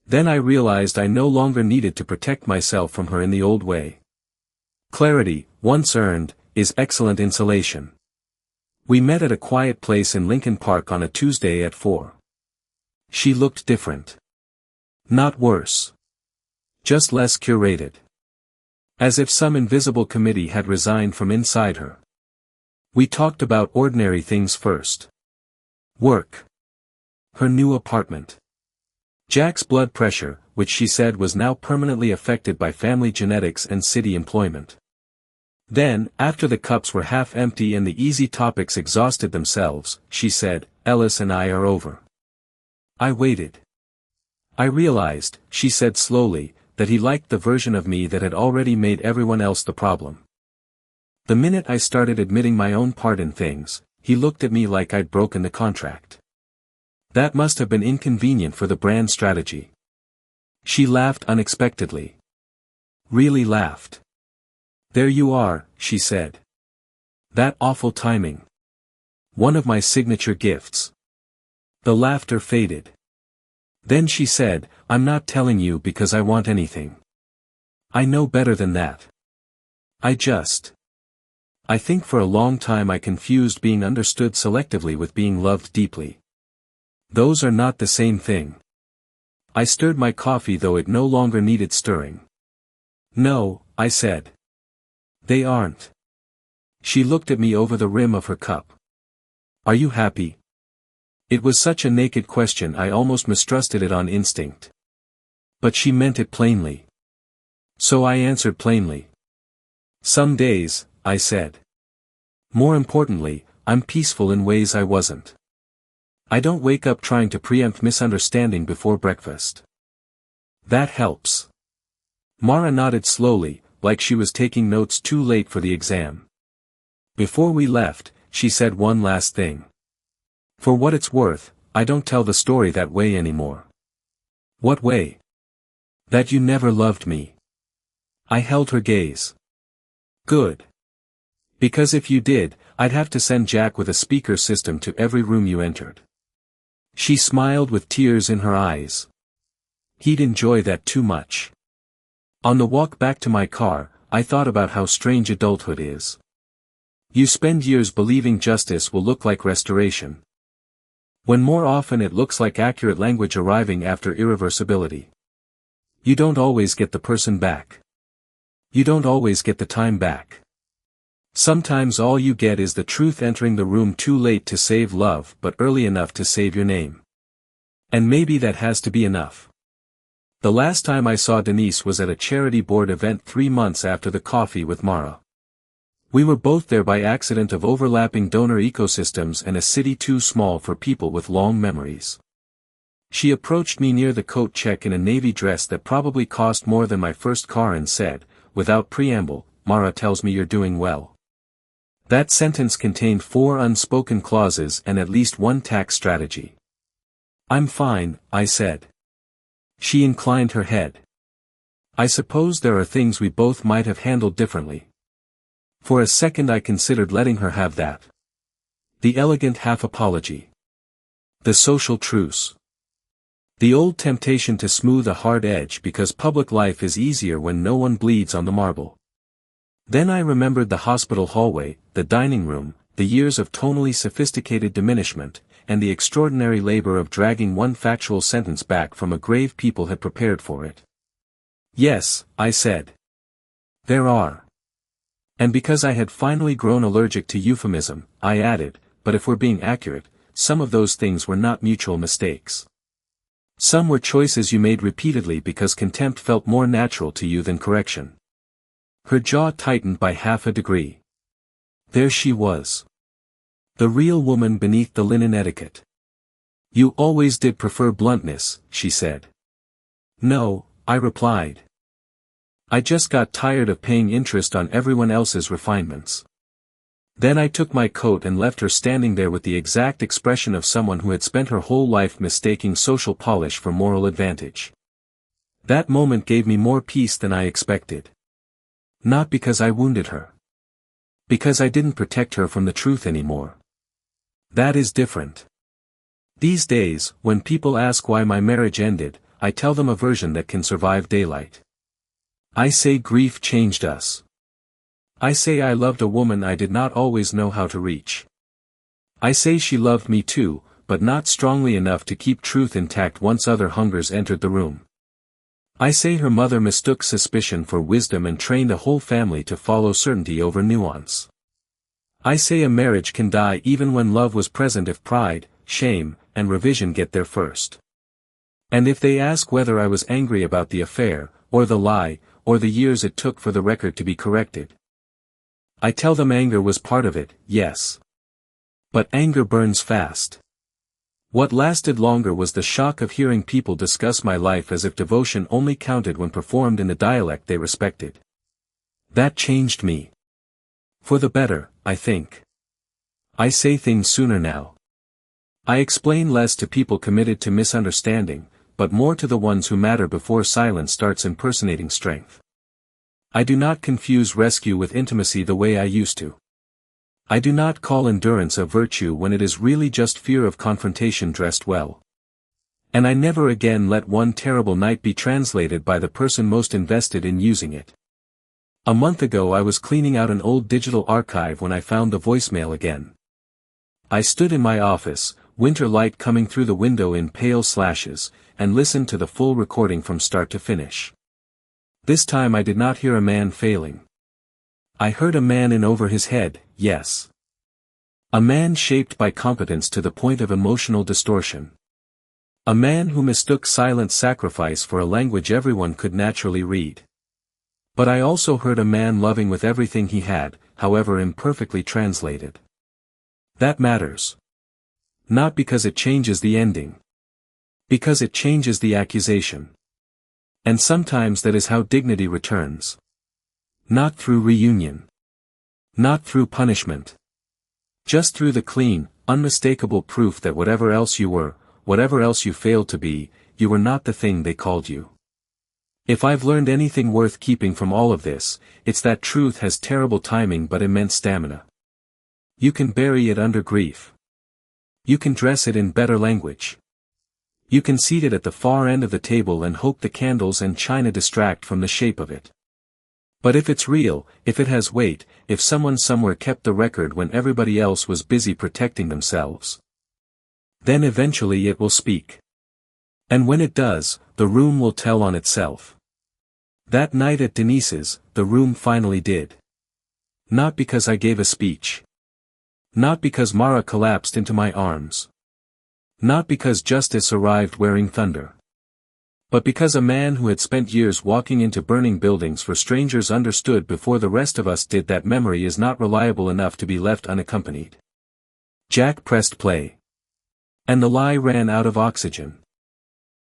Then I realized I no longer needed to protect myself from her in the old way. Clarity, once earned, is excellent insulation. We met at a quiet place in Lincoln Park on a Tuesday at 4. She looked different. Not worse. Just less curated. As if some invisible committee had resigned from inside her. We talked about ordinary things first. Work. Her new apartment. Jack's blood pressure, which she said was now permanently affected by family genetics and city employment. Then, after the cups were half empty and the easy topics exhausted themselves, she said, "Ellis and I are over." I waited. I realized, she said slowly, that he liked the version of me that had already made everyone else the problem. The minute I started admitting my own part in things, he looked at me like I'd broken the contract. That must have been inconvenient for the brand strategy. She laughed unexpectedly. Really laughed. "There you are," she said. "That awful timing. One of my signature gifts." The laughter faded. Then she said, "I'm not telling you because I want anything. I know better than that. I think for a long time I confused being understood selectively with being loved deeply. Those are not the same thing." I stirred my coffee though it no longer needed stirring. "No," I said. "They aren't." She looked at me over the rim of her cup. "Are you happy?" It was such a naked question I almost mistrusted it on instinct. But she meant it plainly. So I answered plainly. "Some days," I said. "More importantly, I'm peaceful in ways I wasn't. I don't wake up trying to preempt misunderstanding before breakfast. That helps." Mara nodded slowly, like she was taking notes too late for the exam. Before we left, she said one last thing. "For what it's worth, I don't tell the story that way anymore." "What way?" "That you never loved me." I held her gaze. "Good. Because if you did, I'd have to send Jack with a speaker system to every room you entered." She smiled with tears in her eyes. "He'd enjoy that too much." On the walk back to my car, I thought about how strange adulthood is. You spend years believing justice will look like restoration, when more often it looks like accurate language arriving after irreversibility. You don't always get the person back. You don't always get the time back. Sometimes all you get is the truth entering the room too late to save love but early enough to save your name. And maybe that has to be enough. The last time I saw Denise was at a charity board event 3 months after the coffee with Mara. We were both there by accident of overlapping donor ecosystems and a city too small for people with long memories. She approached me near the coat check in a navy dress that probably cost more than my first car and said, without preamble, "Mara tells me you're doing well." That sentence contained 4 unspoken clauses and at least one tax strategy. "I'm fine," I said. She inclined her head. "I suppose there are things we both might have handled differently." For a second I considered letting her have that. The elegant half-apology. The social truce. The old temptation to smooth a hard edge because public life is easier when no one bleeds on the marble. Then I remembered the hospital hallway, the dining room, the years of tonally sophisticated diminishment, and the extraordinary labor of dragging one factual sentence back from a grave people had prepared for it. "Yes," I said. "There are." And because I had finally grown allergic to euphemism, I added, "But if we're being accurate, some of those things were not mutual mistakes. Some were choices you made repeatedly because contempt felt more natural to you than correction." Her jaw tightened by half a degree. There she was. The real woman beneath the linen etiquette. "You always did prefer bluntness," she said. "No," I replied. "I just got tired of paying interest on everyone else's refinements." Then I took my coat and left her standing there with the exact expression of someone who had spent her whole life mistaking social polish for moral advantage. That moment gave me more peace than I expected. Not because I wounded her. Because I didn't protect her from the truth anymore. That is different. These days, when people ask why my marriage ended, I tell them a version that can survive daylight. I say grief changed us. I say I loved a woman I did not always know how to reach. I say she loved me too, but not strongly enough to keep truth intact once other hungers entered the room. I say her mother mistook suspicion for wisdom and trained a whole family to follow certainty over nuance. I say a marriage can die even when love was present if pride, shame, and revision get there first. And if they ask whether I was angry about the affair, or the lie, or the years it took for the record to be corrected, I tell them anger was part of it, yes. But anger burns fast. What lasted longer was the shock of hearing people discuss my life as if devotion only counted when performed in the dialect they respected. That changed me. For the better, I think. I say things sooner now. I explain less to people committed to misunderstanding, but more to the ones who matter before silence starts impersonating strength. I do not confuse rescue with intimacy the way I used to. I do not call endurance a virtue when it is really just fear of confrontation dressed well. And I never again let one terrible night be translated by the person most invested in using it. A month ago I was cleaning out an old digital archive when I found the voicemail again. I stood in my office, winter light coming through the window in pale slashes, and listened to the full recording from start to finish. This time I did not hear a man failing. I heard a man in over his head, yes. A man shaped by competence to the point of emotional distortion. A man who mistook silent sacrifice for a language everyone could naturally read. But I also heard a man loving with everything he had, however imperfectly translated. That matters. Not because it changes the ending. Because it changes the accusation. And sometimes that is how dignity returns. Not through reunion. Not through punishment. Just through the clean, unmistakable proof that whatever else you were, whatever else you failed to be, you were not the thing they called you. If I've learned anything worth keeping from all of this, it's that truth has terrible timing but immense stamina. You can bury it under grief. You can dress it in better language. You can seat it at the far end of the table and hope the candles and china distract from the shape of it. But if it's real, if it has weight, if someone somewhere kept the record when everybody else was busy protecting themselves, then eventually it will speak. And when it does, the room will tell on itself. That night at Denise's, the room finally did. Not because I gave a speech. Not because Mara collapsed into my arms. Not because justice arrived wearing thunder. But because a man who had spent years walking into burning buildings for strangers understood before the rest of us did that memory is not reliable enough to be left unaccompanied. Jack pressed play. And the lie ran out of oxygen.